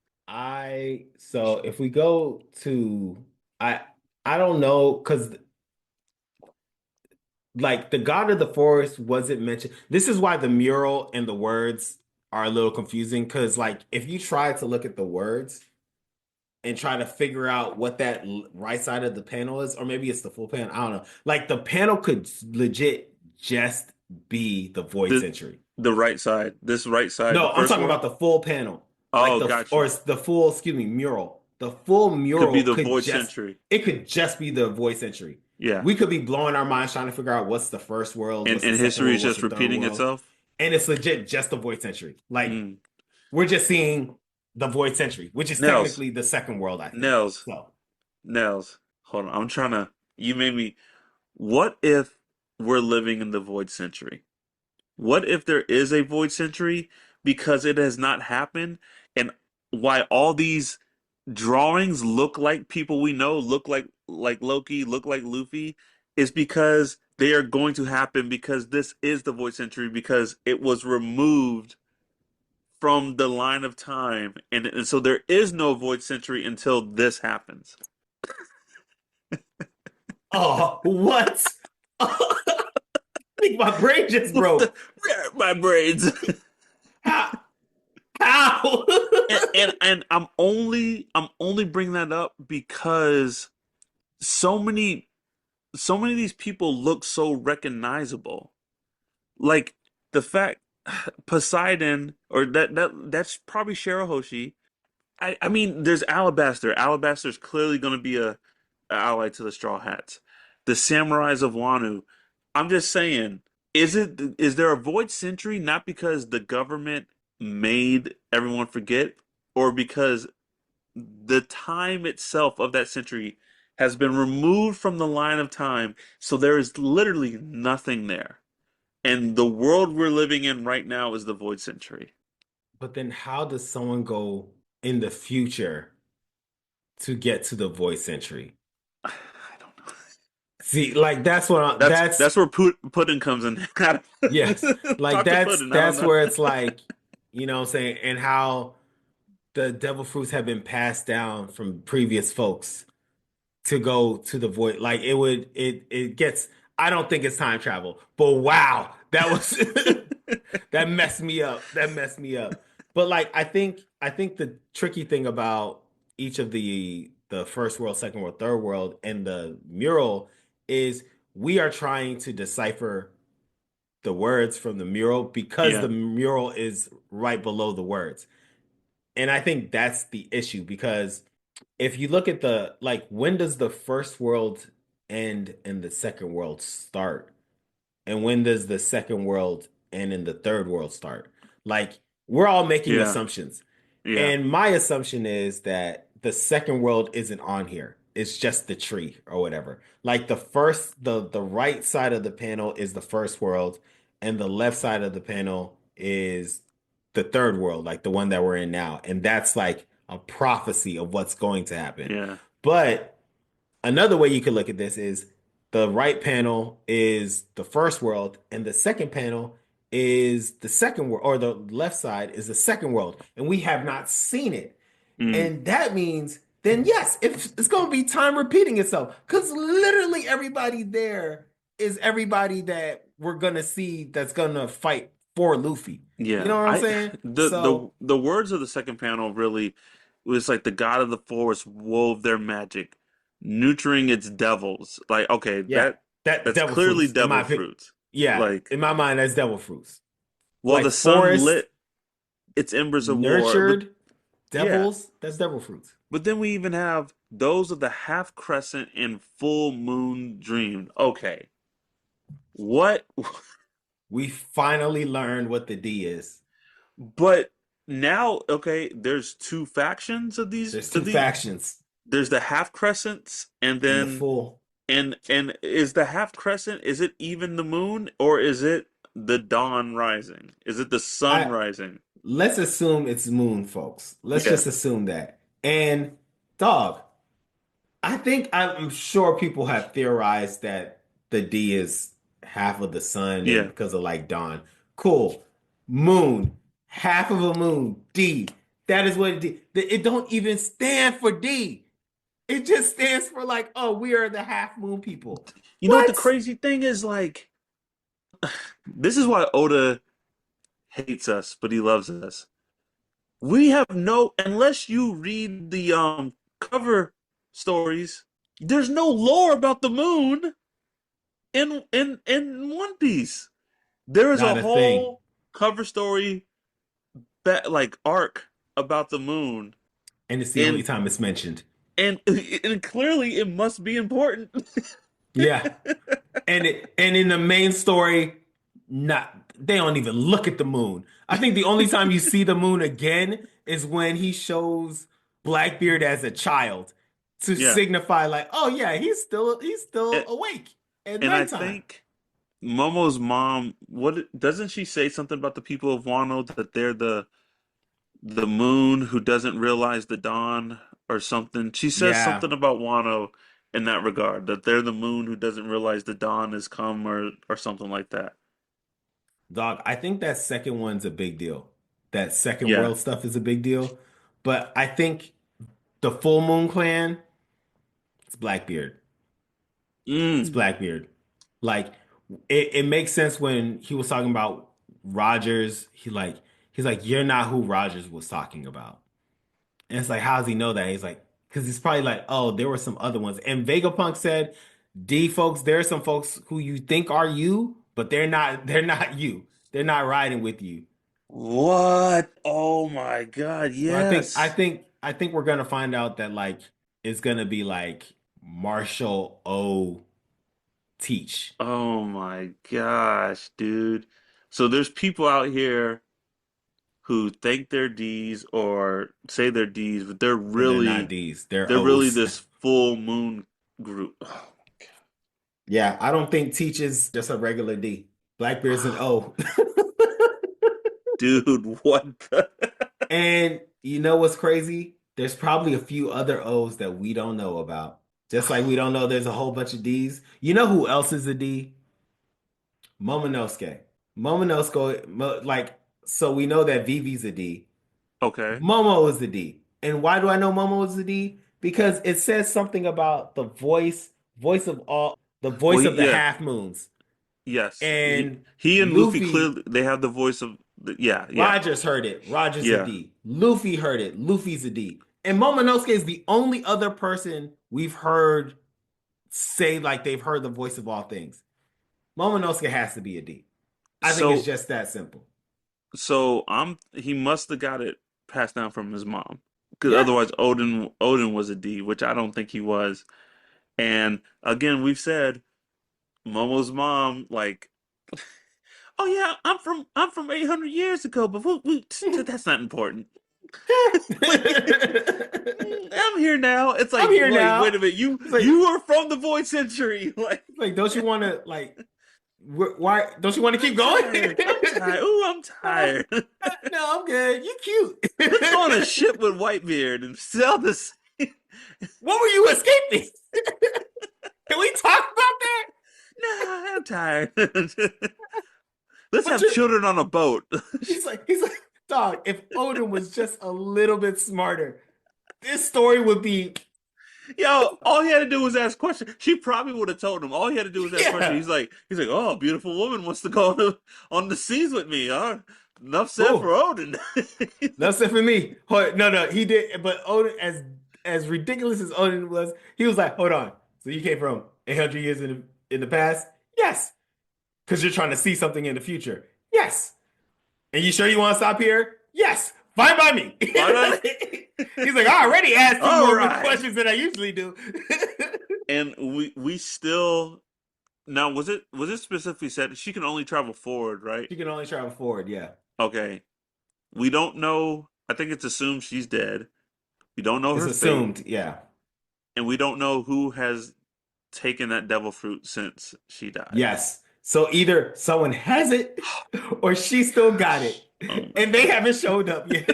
So if we go to I I don't know because like the God of the Forest wasn't mentioned. This is why the mural and the words are a little confusing because like if you try to look at the words and try to figure out what that right side of the panel is, or maybe it's the full panel, I don't know. Like the panel could legit just be the void The century. the right side. This right side, the No, I'm first talking world. about the full panel, like Oh, got or you. it's the full, excuse me, mural. The full Could be mural the void century. it could just be the void century. Yeah, We could be blowing our minds trying to figure out what's the first world, what's the and second history world, is what's just the third repeating world, itself. and it's legit just the void century. Like Mm. we're just seeing the void century, which is Nels, technically the second world, I think. Nels, So Nels. Hold on. I'm trying to. You made me. What if we're living in the void century? What if there is a void century because it has not happened, and why all these drawings look like people we know, look like Loki, look like Luffy, is because they are going to happen because this is the void century because it was removed from the line of time, and so there is no void century until this happens. Oh, what? I think my brain just broke. My brains. How? How? And I'm only bringing that up because so many of these people look so recognizable. Like the fact Poseidon or that's probably Shirahoshi. I mean, there's Alabaster. Alabaster's clearly going to be a ally to the Straw Hats. The Samurais of Wanu. I'm just saying, is there a void century not because the government made everyone forget, or because the time itself of that century has been removed from the line of time, so there is literally nothing there. And the world we're living in right now is the void century. But then how does someone go in the future to get to the void century? I don't know. See, like that's what That's that's that's where pudding comes in. yes. Like Dr. Pudding, I don't that's know. where it's like, what I'm saying, and how the devil fruits have been passed down from previous folks to go to the void. Like it gets, I don't think it's time travel, but wow, that was that messed me up. That messed me up. But like I think the tricky thing about each of the first world, second world, third world, and the mural is we are trying to decipher the words from the mural because Yeah, the mural is right below the words. And I think that's the issue because if you look at the like when does the first world end and the second world start? And when does the second world end and the third world start? Like we're all making yeah, assumptions. yeah, And my assumption is that the second world isn't on here. It's just the tree or whatever. Like the right side of the panel is the first world, and the left side of the panel is the third world, like the one that we're in now. And that's like a prophecy of what's going to happen. yeah, But another way you could look at this is the right panel is the first world, and the second panel is the second world, or the left side is the second world, and we have not seen it. mm, And that means then yes, it's going to be time repeating itself because literally everybody there is everybody that we're going to see that's going to fight for Luffy. You yeah. know what I'm I saying? the the So the words of the second panel really was like the god of the forest wove their magic, nurturing its devils. Like, okay, yeah, that that's devil clearly fruits in my devil opinion. fruits. Yeah, Like, in my mind, that's devil fruits. well, the Like sun forest lit its embers of war, but nurtured yeah. devils, that's devil fruits. But then we even have those of the half crescent and full moon dream. Okay, what? We finally learned what the D is. But now, okay, there's two factions of these There's of two these. factions There's the half crescents, and and the then full. and is the half crescent? Is it even the moon, or is it the dawn rising? Is it the sun I rising? Let's assume it's moon, folks. Let's Yeah, just assume that. And dog, I'm sure people have theorized that the D is half of the sun and yeah. because of like dawn. Cool. Moon, half of a moon, D. That is what it don't even stand for D. It just stands for like, oh, we are the half moon people. You know what the What? crazy thing is? Like, this is why Oda hates us, but he loves us. We have no, unless you read the cover stories, there's no lore about the moon in One Piece. There is a Not a thing. whole cover story like arc about the moon, And it's the only and time it's mentioned. and clearly it must be important. Yeah. And in the main story, not they don't even look at the moon. I think the only time you see the moon again is when he shows Blackbeard as a child to Yeah, signify like, oh yeah, he's still and, awake at and I nighttime. think Momo's mom, what doesn't she say something about the people of Wano that they're the moon who doesn't realize the dawn or something. She says Yeah, something about Wano in that regard, that they're the moon who doesn't realize the dawn has come or something like that. dog. I think that second one's a big deal. that second Yeah. world stuff is a big deal. But I think the Full Moon Clan, it's Blackbeard. It's Mm. Blackbeard. Like it makes sense when he was talking about Rogers. He's like, you're not who Rogers was talking about. And it's like, how does he know that? He's like, because he's probably like, oh, there were some other ones. And Vegapunk said, D folks, there are some folks who you think are you, but they're not you. They're not riding with you. What? Oh my God, So yes. I think we're gonna find out that like it's gonna be like Marshall O Teach. Oh my gosh, dude. So there's people out here who think they're D's or say they're D's, but But they're not D's, they're they're really O's. this full moon group. Oh, Yeah, I don't think Teach is just a regular D. Blackbeard's an O. dude, what the? And you know what's crazy? There's probably a few other O's that we don't know about. Just like we don't know there's a whole bunch of D's. You know who else is a D? Momonosuke. Like, so we know that Vivi's a D. Okay. Momo is the D. And why do I know Momo is the D? Because it says something about the Well, voice of the yeah, half moons. yes. And He and Luffy Luffy, clearly they have the voice of yeah, yeah, Rogers heard it. Rogers a yeah. D. Luffy heard it. Luffy's a D. And Momonosuke is the only other person we've heard say like they've heard the voice of all things. Momonosuke has to be a D. I think it's So just that simple. he must have got it passed down from his mom. Because Yeah. otherwise Odin was a D, which I don't think he was. And again, we've said Momo's mom, like, oh yeah, I'm from 800 years ago, but that's not important. Like, I'm here now. It's I'm like, here wait now. a minute, It's like, you are from the Void Century. Like, don't you want to like why don't you want to keep I'm going? tired. I'm tired. Ooh, I'm tired. No, I'm good. You cute. Let's go on a ship with Whitebeard and sell this. What were you escaping? Can we talk about that? Nah, I'm tired. Let's But have you're children on a boat. he's like, dog, if Odin was just a little bit smarter, this story would be Yo, all he had to do was ask questions. She probably would have told him. All he had to do was ask questions. yeah. He's like, oh, a beautiful woman wants to go on the seas with me. Huh? Enough said for Oh, Odin. that's it for me. No, he did. But Odin, as ridiculous as Odin was, he was like, hold on. So you came from 800 years in the past? Yes. Because you're trying to see something in the future. Yes. And you sure you want to stop here? Yes. Fine by me. Why not? He's like, I already asked you All more right. questions than I usually do. And we still now was it specifically said she can only travel forward, right? She can only travel forward. Yeah. Okay. We don't know. I think it's assumed she's dead. We don't know It's her fate, assumed. Yeah. and we don't know who has taken that devil fruit since she died. Yes. So either someone has it or she still got it. Gosh. Oh my And they God. haven't showed up yet.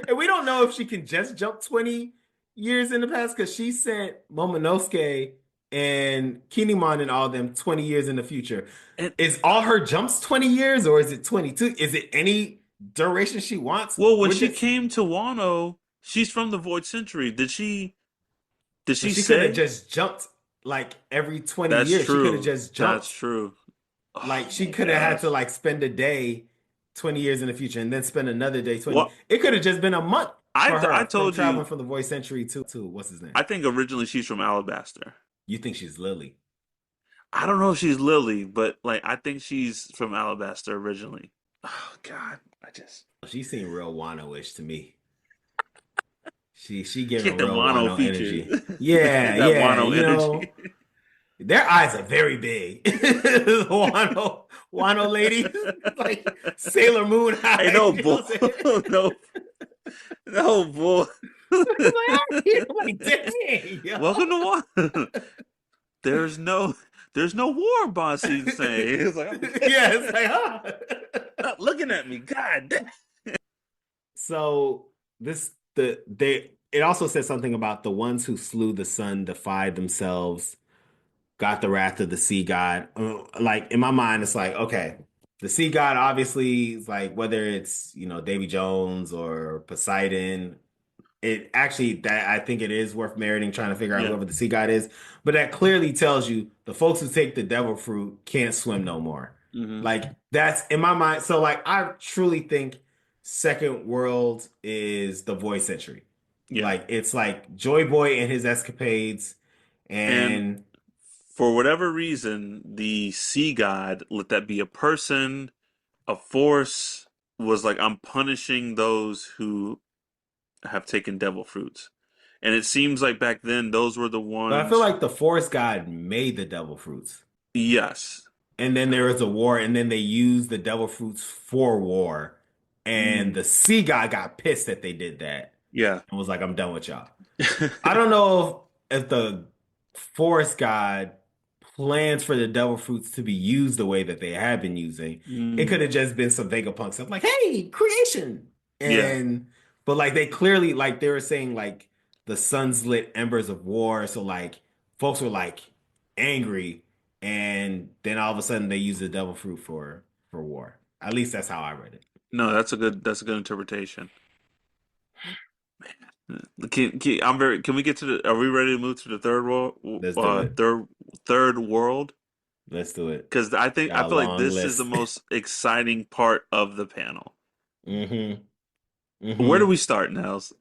And we don't know if she can just jump 20 years in the past because she sent Momonosuke and Kinemon and all them 20 years in the future. And Is all her jumps 20 years or is it 22? Is it any duration she wants? well, when We're she just, came to Wano, she's from the Void Century. Did but she she could have say? just jumped like every 20 That's years. She could have true. just That's jumped. true. Like Oh she my could have had gosh. to like spend a day 20 years in the future and then spend another day 20. Well, It could have just been a month for I her from told traveling you. from the Voice Century to what's his name? I think originally she's from Alabaster. You think she's Lily. I don't know if she's Lily, but like I think she's from Alabaster originally. Oh God, I just She seemed real Wano-ish to me. She she giving had the real Wano Wano features. energy. Yeah, That yeah. Wano You energy. know, their eyes are very big. Wano lady, like Sailor Moon Hey, eyes. no You know bull, what I'm saying? no, no bull. I'm like, dang, Welcome yo. to Wano. There's no, there's no war, boss. He's saying. He's like, Yeah, it's like, huh? stop looking at me, God. So it also said something about the ones who slew the sun defied themselves, got the wrath of the sea god. Like in my mind, it's like, okay. The sea god obviously is like whether it's, Davy Jones or Poseidon. It actually that I think it is worth meriting trying to figure out Yeah. whoever the sea god is. But that clearly tells you the folks who take the devil fruit can't swim no more. Hmm. Like that's in my mind. So like I truly think Second World is the voice century. Yeah. Like it's like Joy Boy and his escapades And and for whatever reason, the sea god, let that be a person, a force, was like, I'm punishing those who have taken devil fruits. And it seems like back then those were the but I feel ones. like the forest god made the devil fruits. Yes. And then there was a war, and then they used the devil fruits for war. And Mm, the sea god got pissed that they did that yeah. and was like, I'm done with y'all. I don't know if the forest god plans for the devil fruits to be used the way that they have been using. It could Mm, have just been some Vegapunk stuff like, hey, creation. yeah. But like they clearly, like they were saying, like the sun's lit embers of war. So like folks were like angry. And then all of a sudden they use the devil fruit for war. At least that's how I read it. No, that's a good interpretation. Can we get to are we ready to move to the third world, Let's do it. third world? Let's do it. Because I Got a feel like long this is the list. most exciting part of the panel. hmm Where do hmm we start, Nels?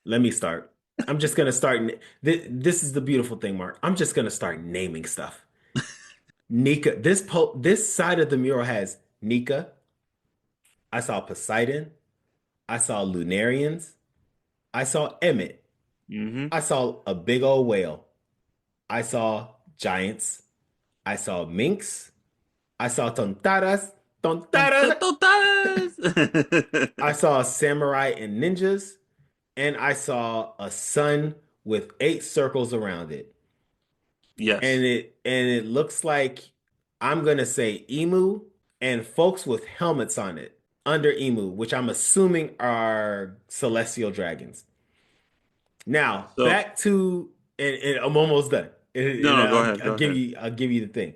Let me start. I'm just gonna start. This is the beautiful thing, Mark. I'm just gonna start naming stuff. Nika. This side of the mural has Nika. I saw Poseidon. I saw Lunarians. I saw Emmet. Hmm. I saw a big old whale. I saw giants. I saw minks. I saw tontaras. Tontara. I saw samurai and ninjas. And I saw a sun with eight circles around it. Yes. And it looks like I'm gonna say emu and folks with helmets on it under emu, which I'm assuming are celestial dragons. Now So back to and I'm almost done. And no, no, go I'll, ahead, I'll go give ahead. you I'll give you the thing.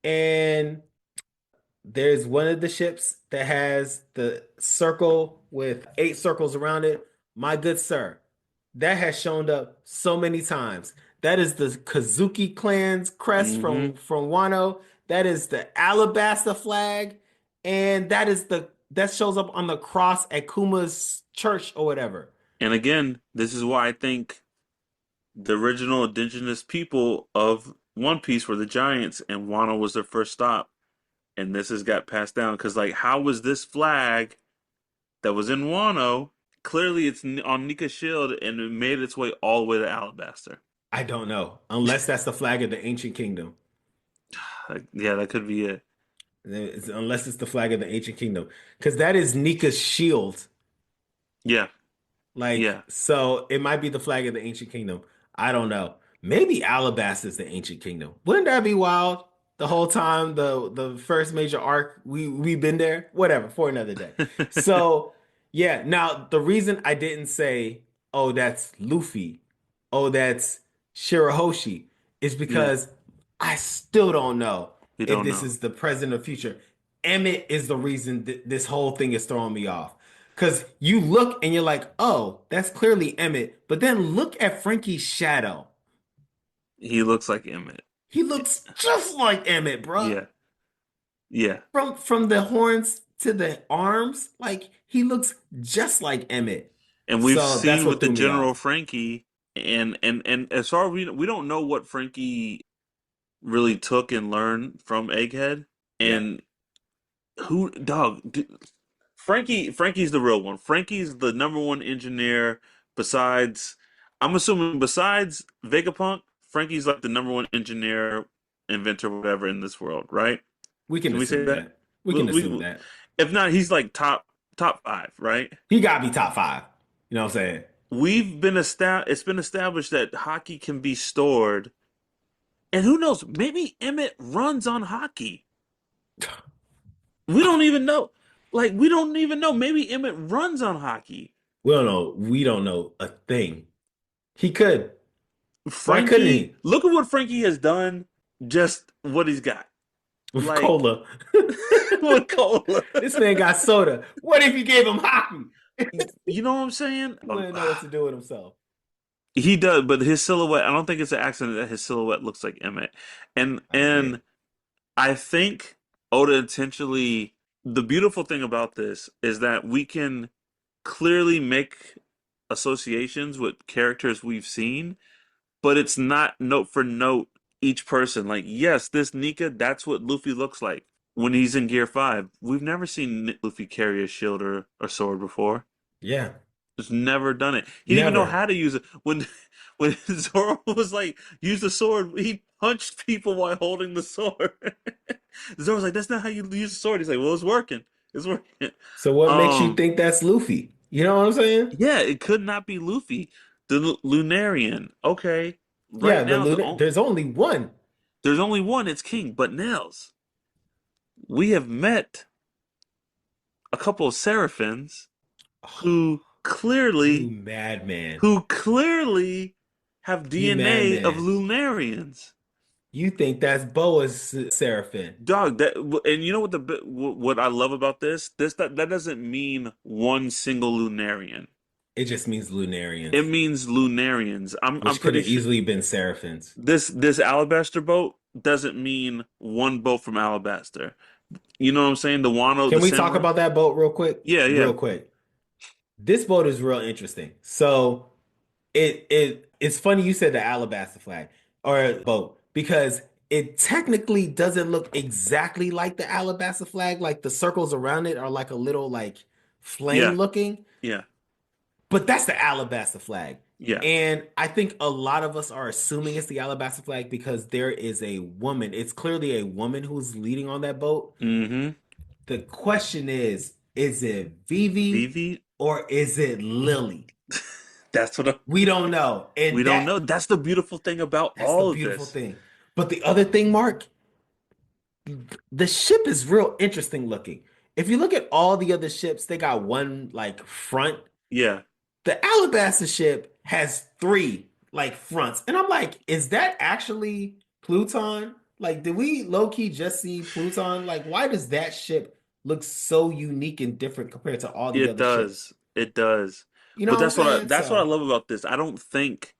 And there's one of the ships that has the circle with eight circles around it. My good sir, that has shown up so many times. That is the Kazuki clan's crest Hmm. from Wano. That is the Alabasta flag, and that shows up on the cross at Kuma's church or whatever. And again, this is why I think the original indigenous people of One Piece were the giants, and Wano was their first stop. And this has got passed down because, like, how was this flag that was in Wano? Clearly, it's on Nika's shield, and it made its way all the way to Alabaster. I don't know, unless that's the flag of the ancient kingdom. Like, yeah, that could be it. Unless it's the flag of the ancient kingdom, because that is Nika's shield. Yeah, Like, yeah. so it might be the flag of the ancient kingdom. I don't know. Maybe Alabasta is the ancient kingdom. Wouldn't that be wild? The whole time, the first major arc, we've been there. Whatever, for another day. So yeah, now the reason I didn't say, oh, that's Luffy, oh, that's Shirahoshi, is Yeah, because I still don't know we if don't this know. is the present or future. Emmett is the reason this whole thing is throwing me off. Because you look and you're like, oh, that's clearly Emmett. But then look at Frankie's shadow. He looks like Emmett. He looks just like Emmett, bruh. Yeah, yeah. From the horns to the arms, like he looks just like Emmett. And we've So that's seen what with the threw me General off. Frankie, and as far as we don't know what Frankie really took and learned from Egghead, Yeah, and who dog. Frankie's the real one. Frankie's the number one engineer besides, I'm assuming besides Vegapunk, Frankie's like the number one engineer, inventor, whatever in this world, right? we can Can we say assume that? that. We We, can assume we, that. if not, he's like top five, right? He got to be top five. You know what I'm saying? It's been established that hockey can be stored, and who knows? Maybe Emmett runs on hockey. We don't even know. Like we don't even know. Maybe Emmett runs on hockey. We don't know. We don't know a thing. He could. Why couldn't Frankie, he? look at what Frankie has done. Just what he's got. with Like cola. with cola. This man got soda. What if you gave him hockey? You know what I'm saying? He wouldn't know what to do with himself. He does, but his silhouette, I don't think it's an accident that his silhouette looks like Emmett. And I agree. and I think Oda intentionally, the beautiful thing about this is that we can clearly make associations with characters we've seen, but it's not note for note each person. Like, yes, this Nika, that's what Luffy looks like when he's in Gear 5. We've never seen Luffy carry a shield or sword before. Yeah, Just never done it. He didn't even know never. how to use it. When Zoro was like, use the sword, he punched people while holding the sword. Zoro's like, that's not how you use the sword. He's like, well, it's working. It's working. So what makes you Um, think that's Luffy? You know what I'm saying? yeah, it could not be Luffy. The Lunarian. Okay. Yeah, Right now, there's only one. there's only one, it's King. But Nels, we have met a couple of Seraphins Oh, who you clearly madman. who clearly have You DNA of madman. Lunarians. You think that's Boa's Seraphim. Dog, that and you know what what I love about this that doesn't mean one single Lunarian. It just means It Lunarians, means Lunarians. I'm which could pretty have sure easily been Seraphins. this Alabaster boat doesn't mean one boat from Alabaster. You know what I'm saying? The Wano, Can the we talk Samurai. about that boat real quick? Yeah, yeah, Real quick. This boat is real interesting. So it's funny you said the Alabaster flag or boat because it technically doesn't look exactly like the Alabaster flag. Like the circles around it are like a little like flame yeah, looking, yeah, but that's the Alabaster flag. yeah. And I think a lot of us are assuming it's the Alabaster flag because there is a woman. It's clearly a woman who's leading on that boat. Mm-hmm. The question is it Vivi Vivi, or is it Lily? that's what We don't know. we And don't know. That's the beautiful thing about that's the all of beautiful this. thing. But the other thing, Mark, the ship is real interesting looking. If you look at all the other ships, they got one like front. Yeah. The Alabaster ship has three like fronts. And I'm like, is that actually Pluton? Like, did we low-key just see Pluton? Like, why does that ship look so unique and different compared to all the It other ships? does. It does. You know But what I'm saying? that's what I So, love about this. I don't think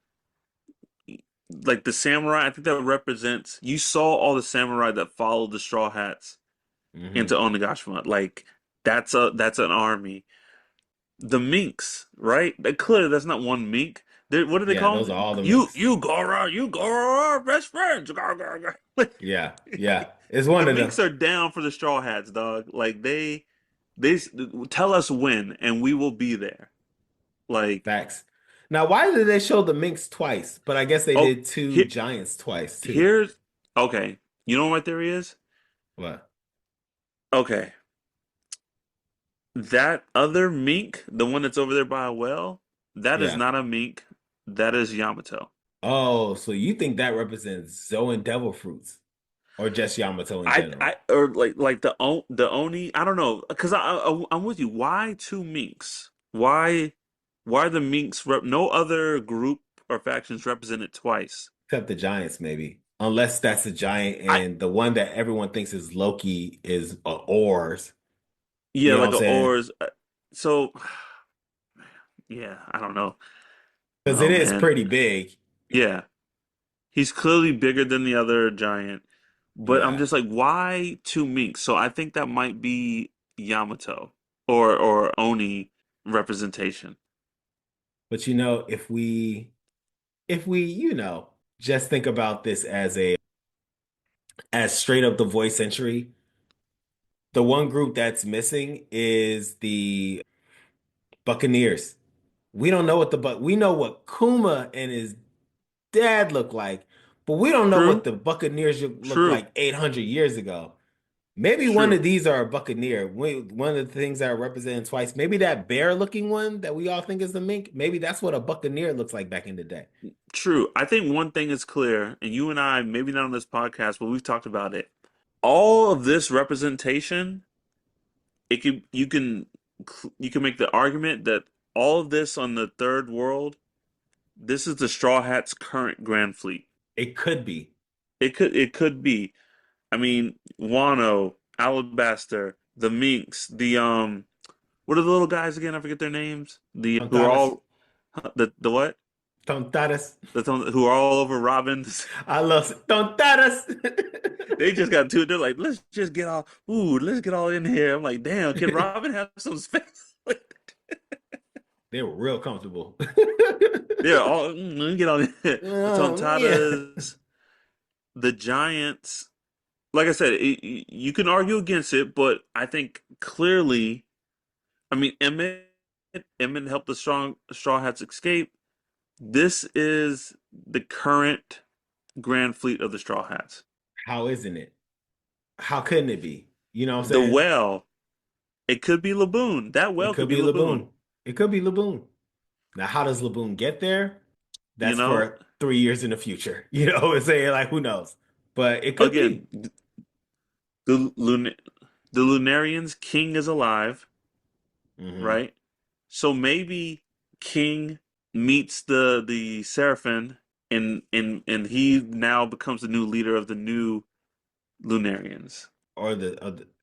like the samurai, I think that represents you saw all the samurai that followed the Straw Hats into mhm. Onigashima. Like that's an army. The minks, right? That clearly that's not one mink. What do they Yeah, call those are them? all the minks. You Goro are best friends. Like, Yeah, yeah. It's the one of them. minks are down for the Straw Hats, dog. Like they tell us when and we will be there. Like Facts. Now, why did they show the minks twice? But I guess they oh, did two here giants twice too. here's okay. You know what my theory is? What? Okay, that other mink, the one that's over there by a well, that is Yeah. not a mink. That is Yamato. Oh, so you think that represents Zoan Devil Fruits or just Yamato in I general? or like the Oni. I don't know because I'm with you. Why two minks? Why the minks? No other group or factions represented twice. Except the giants, maybe. Unless that's a giant I and the one that everyone thinks is Loki is Oars. yeah, You know what like I'm a saying? oars. So yeah, I don't know. Because Oh it is man, pretty big. yeah, he's clearly bigger than the other giant. But I'm Yeah. just like, why two minks? So I think that might be Yamato or Oni representation. But you know, if we, just think about this as a as straight up the voice century, the one group that's missing is the Buccaneers. We don't know what we know what Kuma and his dad look like, but we don't know what True, the Buccaneers look true, like 800 years ago. Maybe one true. of these are a Buccaneer. One of the things that are represented twice. Maybe that bear looking one that we all think is the mink. Maybe that's what a Buccaneer looks like back in the day. True. I think one thing is clear, and you and I, maybe not on this podcast, but we've talked about it. All of this representation, it can you can make the argument that all of this on the third world, this is the Straw Hats' current Grand Fleet. It could be. It could be. I mean, Wano, Alabaster, the Minx, what are the little guys again? I forget their names. The who are Tontadas. all the what? Tontadas. Who are all over Robins. I love Tontadas. They just got two. They're like, let's get all in here. I'm like, damn, can Robin have some space? They were real comfortable. They're all let me get all in here. The Yeah. Tontadas, the Giants. Like I said, you can argue against it, but I think clearly, I mean, Emmett helped the Straw Hats escape. This is the current Grand Fleet of the Straw Hats. How isn't it? How couldn't it be? You know what I'm The saying? well, it could be Laboon. That It well could could be be Laboon. Laboon. It could be Laboon. Now, how does Laboon get there? You That's know, for 3 years in the future. You know what I'm saying? Like, who knows? But it could again, be. the Lun the Lunarians King is alive, Hmm. right? So maybe King meets the Seraphim, and he now becomes the new leader of the new Lunarians.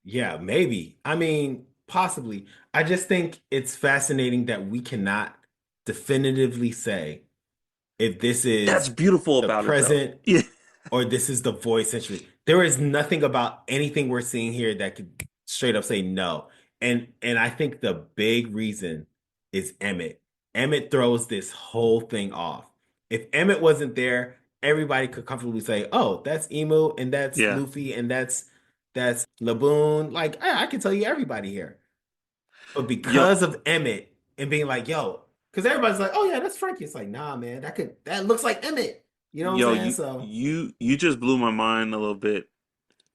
Yeah, maybe. I mean, possibly. I just think it's fascinating that we cannot definitively say if this That's is beautiful the about it, though. present Yeah, or this is the void century. There is nothing about anything we're seeing here that could straight up say no. And I think the big reason is Emmett. Emmett throws this whole thing off. If Emmett wasn't there, everybody could comfortably say, "Oh, that's Emu and that's yeah, Luffy and that's Laboon." Like I can tell you everybody here. But yo, because of Emmett and being like, "Yo," because everybody's like, "Oh yeah, that's Frankie." It's like, nah, man, that looks like Emmett. You know what I'm yo, saying? you So. you you just blew my mind a little bit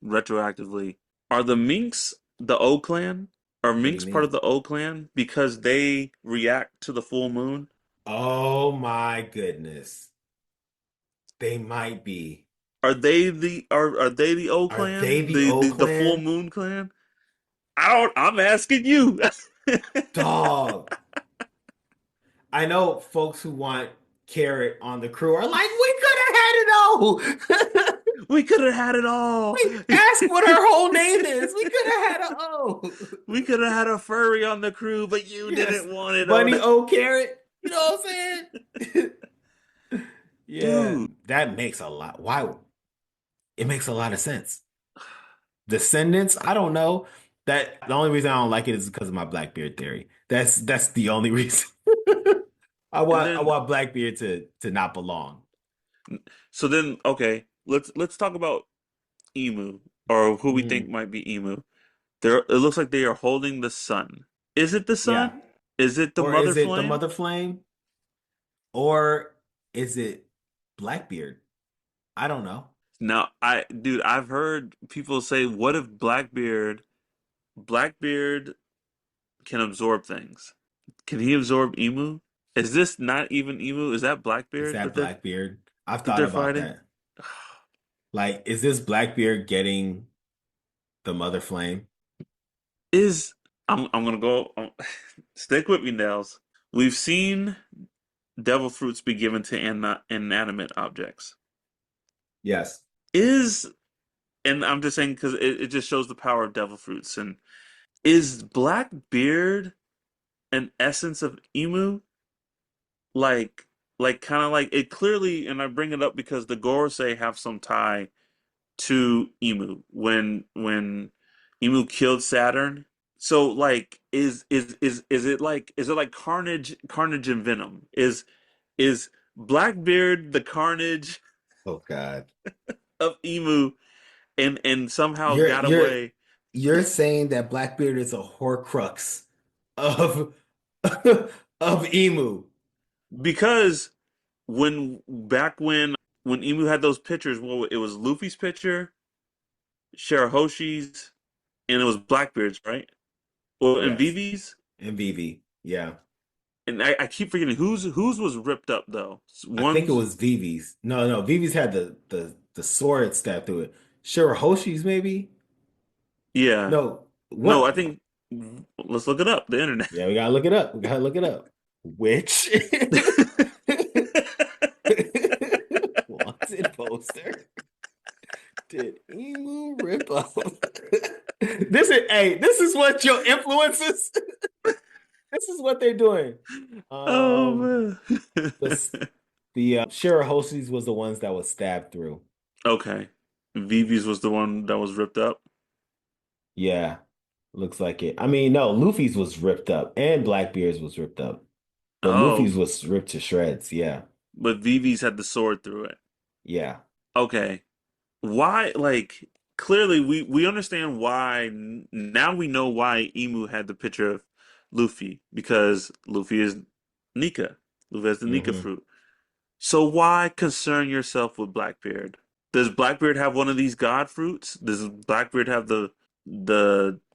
retroactively. Are the Minks the O clan? Are What do you Minks part mean? of the O clan because they react to the full moon? Oh my goodness. They might be. Are they the O Are they clan? the O The full Clan? moon clan? I don't, I'm asking you. Dog. I know folks who want Carrot on the crew are like, we could have had it all. We could have had it all. We ask what her whole name is. We could have had a O. We could have had a furry on the crew, but you Yes. didn't want it. Oh, Bunny O Carrot. You know what I'm saying? Yeah, dude. that makes a lot. Why? It makes a lot of sense. Descendants, I don't know. That the only reason I don't like it is because of my Blackbeard theory. That's the only reason. And I then want Blackbeard to not belong. okay, let's talk about Emu or who we think Mhm. might be Emu. It looks like they are holding the sun. Is it the Yeah. sun? Is it the Or mother is it the flame? Mother Flame? Or is it Blackbeard? I don't know. Now, dude, I've heard people say, what if Blackbeard can absorb things? Can he absorb Emu? Is this not even Emu? Is that Is Blackbeard that Blackbeard? I've that thought they're about fighting? that. Like, is this Blackbeard getting the Mother Flame? Is I'm gonna go stick with me, Nels. We've seen devil fruits be given to inanimate objects. Yes. Is and I'm just saying because it just shows the power of devil fruits. And is Blackbeard an essence of Emu? Like kind of like it clearly, and I bring it up because the Gorosei have some tie to Emu when Emu killed Saturn. So like is it like Carnage and Venom? Is Blackbeard the Carnage Oh God. of Emu and somehow You're got you're away you're saying that Blackbeard is a Horcrux of of Emu. because when Emu had those pictures, well, it was Luffy's picture, Shirahoshi's, and it was Blackbeard's, right? Well, and Yes. Vivi's. And Vivi. Yeah. And I keep forgetting whose was ripped up though. I think it One's was Vivi's. No, no, Vivi's had the sword stabbed through it. Shirahoshi's maybe? yeah. No. No, I What? think let's look it up. The internet. Yeah, we gotta look it up. We gotta look it up. Which wanted poster shit. Emu rip up. This is what your influences. This is what they're doing. Oh Um, man. the Shirahoshi's was the ones that was stabbed through. Okay. Vivi's was the one that was ripped up. Yeah, looks like it. I mean, no, Luffy's was ripped up and Blackbeard's was ripped up, but Oh, Luffy's was ripped to shreds. Yeah, but Vivi's had the sword through it. yeah. Okay. Why, like, clearly we understand why now we know why Emu had the picture of Luffy because Luffy is Nika. Luffy has the Nika Hmm. fruit. So why concern yourself with Blackbeard? Does Blackbeard have one of these god fruits? Does Blackbeard have the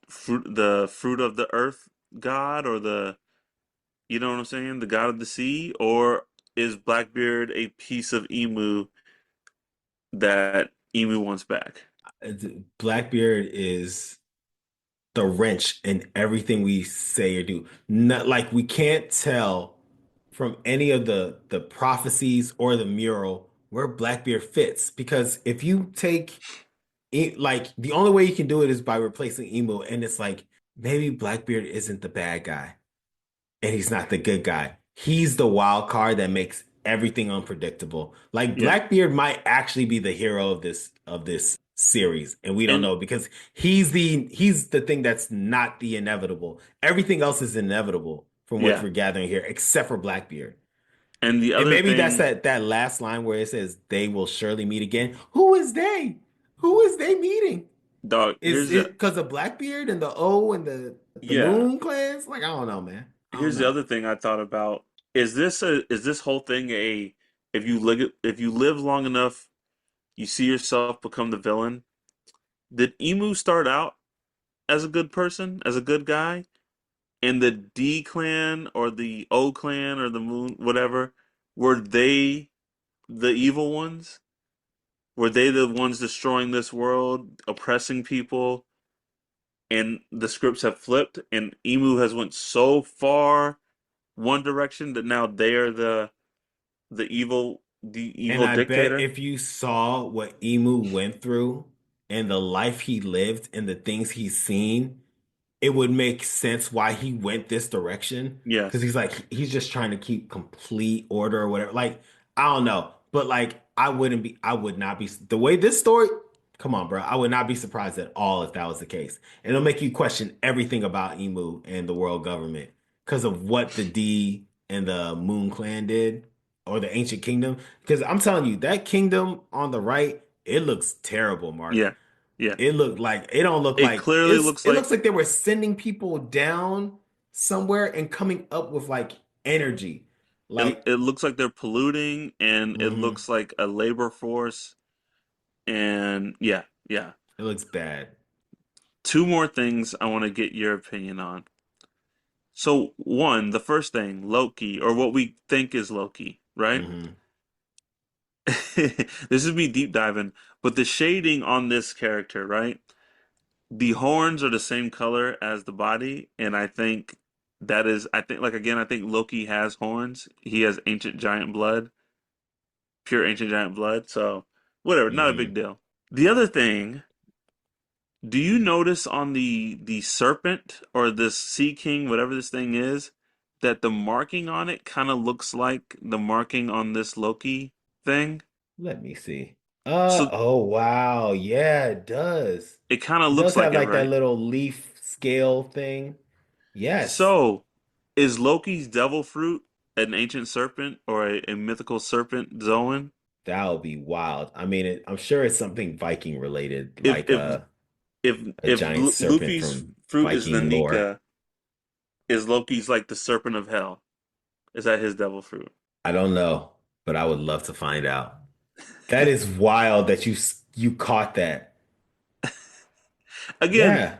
fruit of the earth god or the you know what I'm saying? The god of the sea? Or is Blackbeard a piece of Emu that Emu wants back? Blackbeard is the wrench in everything we say or do. Not like we can't tell from any of the prophecies or the mural where Blackbeard fits because if you take like the only way you can do it is by replacing Emu, and it's like maybe Blackbeard isn't the bad guy and he's not the good guy. He's the wild card that makes everything unpredictable. Like Yeah. Blackbeard might actually be the hero of this series, and we don't And know because he's the thing that's not the inevitable. Everything else is inevitable from what yeah. we're gathering here, except for Blackbeard. And the And other maybe that's thing, that last line where it says they will surely meet again. Who is they? Who is they meeting? dog, Is it because of Blackbeard and the O and the yeah, Moon clans? Like I don't know, man. I don't here's the know. other thing I thought about. Is this whole thing a if you live long enough, you see yourself become the villain? Did Emu start out as a good person, as a good guy, and the D clan or the O clan or the Moon whatever, were they the evil ones? Were they the ones destroying this world, oppressing people, and the scripts have flipped and Emu has went so far one direction that now they're the evil And I bet dictator. if you saw what Emu went through and the life he lived and the things he's seen, it would make sense why he went this direction. Because Yes. he's like, he's just trying to keep complete order or whatever. Like, I don't know. But like, I would not be, the way this story, come on, bro. I would not be surprised at all if that was the case. And it'll make you question everything about Emu and the world government because of what the D and the Moon Clan did or the Ancient Kingdom. Because I'm telling you, that kingdom on the right, it looks terrible, Mark. Yeah. Yeah. It don't look It like clearly looks it like looks like they were sending people down somewhere and coming up with like energy. it, Like, it looks like they're polluting and it mhm, looks like a labor force and yeah, yeah. it looks bad. Two more things I want to get your opinion on. So one, the first thing, Loki, or what we think is Loki, right? Hmm. This is me deep diving, but the shading on this character, right? The horns are the same color as the body, and I think like again, I think Loki has horns. He has ancient giant blood, pure ancient giant blood. So whatever, not a big Hmm. deal. The other thing, do you notice on the serpent or this sea king, whatever this thing is, that the marking on it kind of looks like the marking on this Loki thing? Let me see. So Oh wow. Yeah, it does. it kind of It looks does like have it, like that right? little leaf scale thing. Yes. So, is Loki's devil fruit an ancient serpent or a mythical serpent Zoan? That would be wild. I mean, I'm sure it's something Viking related, If like if if a if giant serpent Luffy's from fruit is the Viking lore. Nika, is Loki's like the serpent of hell? Is that his devil fruit? I don't know, but I would love to find out. That is wild that you caught that. Again, Yeah,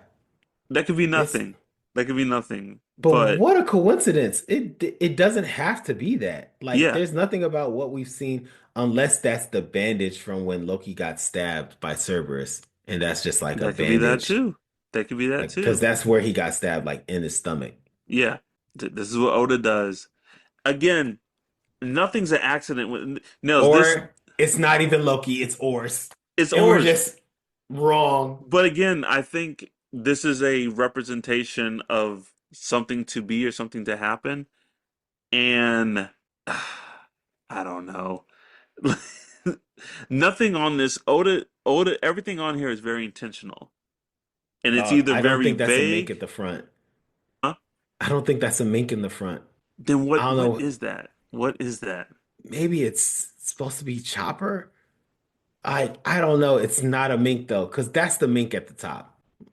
that could be it's nothing. That could be nothing. but But what a coincidence. It doesn't have to be that. Like yeah, there's nothing about what we've seen unless that's the bandage from when Loki got stabbed by Cerberus, and that's just like a that could be that bandage. too. That could be that Like because too. that's where he got stabbed, like in his stomach. Yeah, this is what Oda does. Again, nothing's an accident. No, this Or it's not even Loki, it's Ors. it's And we're Oars. just Wrong. But again, I think this is a representation of something to be or something to happen. And I don't know. Nothing on this Oda, everything on here is very intentional. And it's Dog, either I don't very think that's a mink vague, at the front. huh? I don't think that's a mink in the front. Then I don't what know. is that? What is that? Maybe it's supposed to be Chopper. I don't know. It's not a mink though, because that's the mink at the top. Like,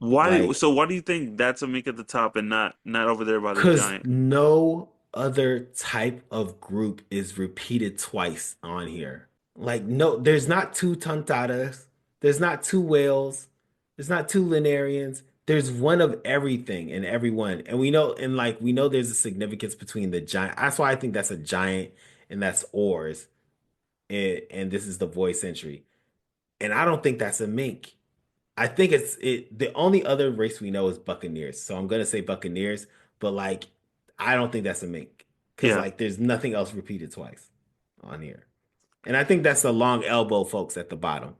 Why do you think that's a mink at the top and not over there by the because giant? no other type of group is repeated twice on here. Like, no, there's not two Tontatas, there's not two whales, there's not two Linarians. There's one of everything and everyone. And we know, and like we know there's a significance between the giant. That's why I think that's a giant and that's oars. And this is the voice entry. And I don't think that's a mink. I think it's it. The only other race we know is Buccaneers, so I'm gonna say Buccaneers. But like, I don't think that's a mink because Yeah. like, there's nothing else repeated twice on here, and I think that's the long elbow folks at the bottom.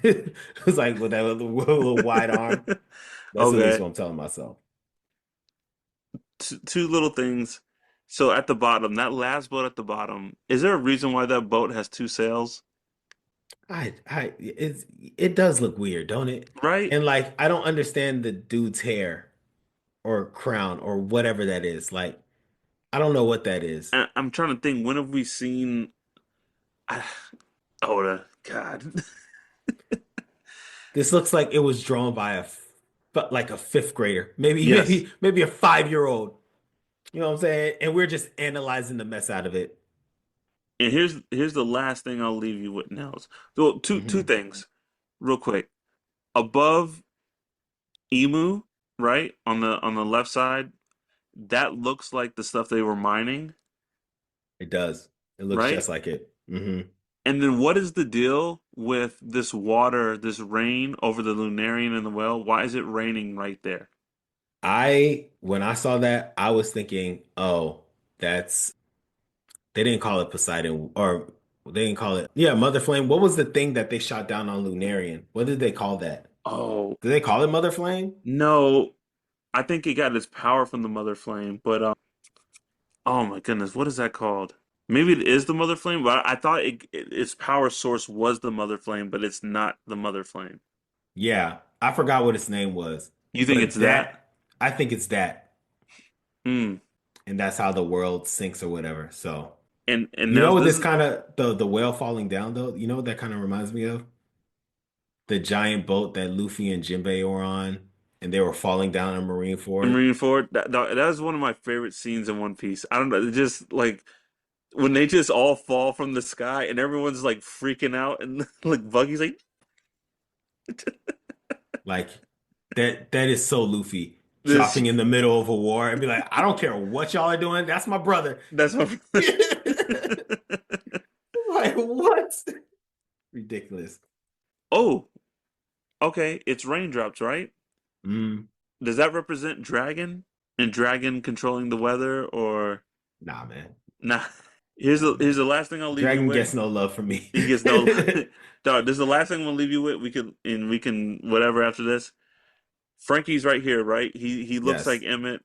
It's like with that little wide arm. That's at least Okay. what I'm telling myself. Two little things. So at the bottom, that last boat at the bottom, is there a reason why that boat has two sails? It does look weird, don't it? Right? And like, I don't understand the dude's hair or crown or whatever that is. Like, I don't know what that is. And I'm trying to think, when have we seen Oda? God. This looks like it was drawn by but like a fifth grader, maybe Yes. maybe a 5-year-old. You know what I'm saying? And we're just analyzing the mess out of it. And here's the last thing I'll leave you with, Nels. So two Hmm. things, real quick. Above Emu, right? On the left side, that looks like the stuff they were mining, It does. It looks right? just like it. Hmm. And then what is the deal with this water, this rain over the Lunarian and the well? Why is it raining right there? When I saw that, I was thinking, oh, that's they didn't call it Poseidon or they didn't call it, yeah, Mother Flame. What was the thing that they shot down on Lunarian? What did they call that? Oh, Did they call it Mother Flame? no. I think it got its power from the Mother Flame, but oh my goodness, what is that called? Maybe it is the Mother Flame, but I thought its power source was the Mother Flame, but it's not the Mother Flame. Yeah, I forgot what its name was, You think it's but that? I think it's that. Hmm. And that's how the world sinks or whatever. So, And you now know what this this is kind of the whale falling down though? You know what that kind of reminds me of? The giant boat that Luffy and Jinbei were on, and they were falling down a marine the ford. Marineford. That is one of my favorite scenes in One Piece. I don't know, it's just like when they just all fall from the sky and everyone's like freaking out and like Buggy's like Like, that is so Luffy this. dropping in the middle of a war and be like, I don't care what y'all are doing, that's my brother. That's my. Like, what? Ridiculous. Oh, okay. It's raindrops, right? Mm, Does that represent Dragon and Dragon controlling the weather or nah, man. nah? Nah, Here's man. the last thing I'll leave you Dragon with. gets no love from me. He gets no. Dog, this is the last thing I'm gonna leave you with. We can whatever after this. Frankie's right here, right? He looks like Yes. Emmett,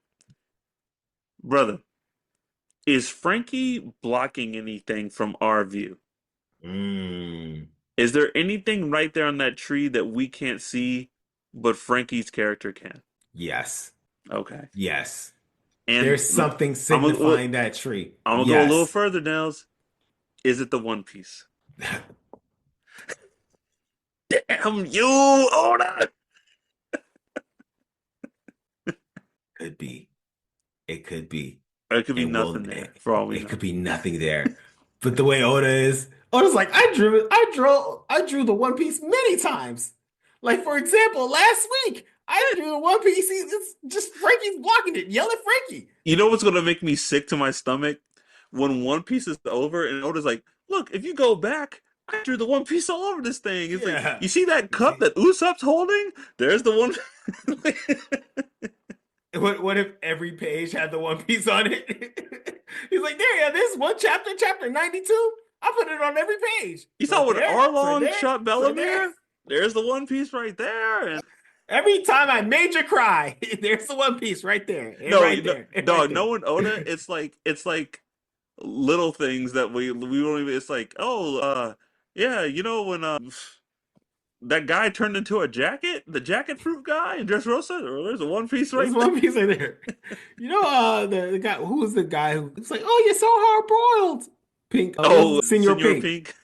brother. Is Frankie blocking anything from our view? Mm, Is there anything right there on that tree that we can't see, but Frankie's character can? yes. Okay. Yes. And There's something I'm gonna well, signifying that tree. I'm gonna go a little Yes. further, Nels. Is it the One Piece? Damn you, Oda! Could be. It could be. Or it could be And nothing will there, for all we it know. could be nothing there. But the way Oda is, Oda's like, I drew the One Piece many times. Like, for example, last week, I drew the One Piece. It's just Frankie's blocking it. Yell at Frankie. You know what's gonna make me sick to my stomach? When One Piece is over and Oda's like, look, if you go back, I drew the One Piece all over this thing. It's like, Yeah. you see that You cup see? that Usopp's holding? There's the one. What if every page had the One Piece on it? He's like, there, yeah, this one chapter 92. I put it on every page You for saw when there, for Arlong there, shot for there. Bellemere? There's the One Piece right there. And Every time I made you cry, there's the One Piece right there, and no, right there, and right dog, there. knowing Oda, it's like little things that we don't even. It's like, oh, yeah, you know when that guy turned into a jacket, the jacket fruit guy in Dressrosa. There's a One Piece There's right there. One Piece right there. You know, the guy who was the guy who was like, "Oh, you're so hard boiled." Pink, what was Oh, it? Senor Senor Pink. Pink.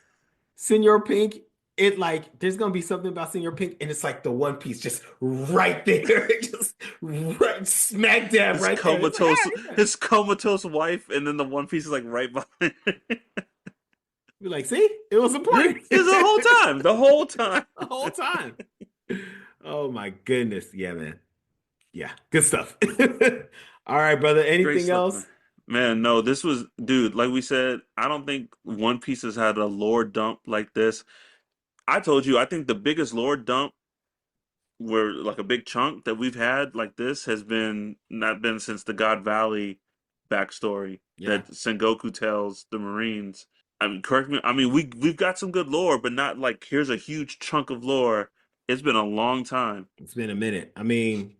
Senor Pink. It like there's gonna be something about Senor Pink, and it's like the One Piece just right there, just right smack dab His right there. It's like, comatose, ah, yeah. his comatose wife, and then the One Piece is like right behind. You're like, see, it was Is important the whole time, the whole time. the whole time. Oh my goodness, yeah, man, yeah, good stuff. All right, brother. Great Anything stuff, man. else? Man, no, this was, dude, like we said, I don't think One Piece has had a lore dump like this. I told you, I think the biggest lore dump where like a big chunk that we've had like this has been not been since the God Valley backstory Yeah, that Sengoku tells the Marines. I mean, correct me. I mean, we've got some good lore, but not like here's a huge chunk of lore. It's been a long time. it's been a minute. I mean,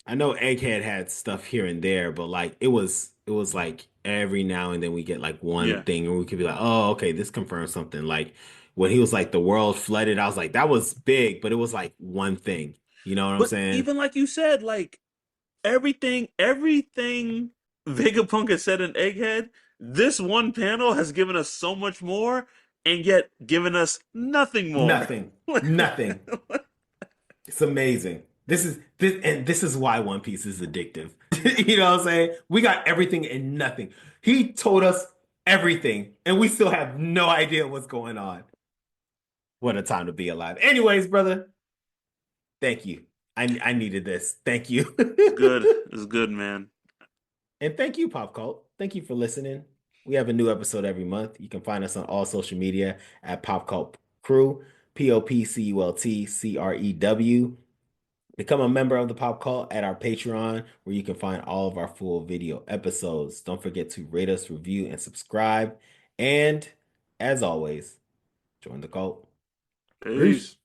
I know Egghead had stuff here and there, but like it was like every now and then we get like one Yeah, thing and we could be like, oh, okay, this confirms something. Like when he was like the world flooded, I was like, that was big, but it was like one thing. You know what I'm but saying? even like you said, like everything Vegapunk has said in Egghead, this one panel has given us so much more, and yet given us nothing more. Nothing. Nothing. It's amazing. This is why One Piece is addictive. You know what I'm saying? We got everything and nothing. He told us everything, and we still have no idea what's going on. What a time to be alive. Anyways, brother, thank you. I needed this. Thank you. It's good. It's good, man. And thank you, Pop Cult. Thank you for listening. We have a new episode every month. You can find us on all social media at Pop Cult Crew, POPCULTCREW. Become a member of the Pop Cult at our Patreon, where you can find all of our full video episodes. Don't forget to rate us, review, and subscribe. And as always, join the cult. Peace. Peace.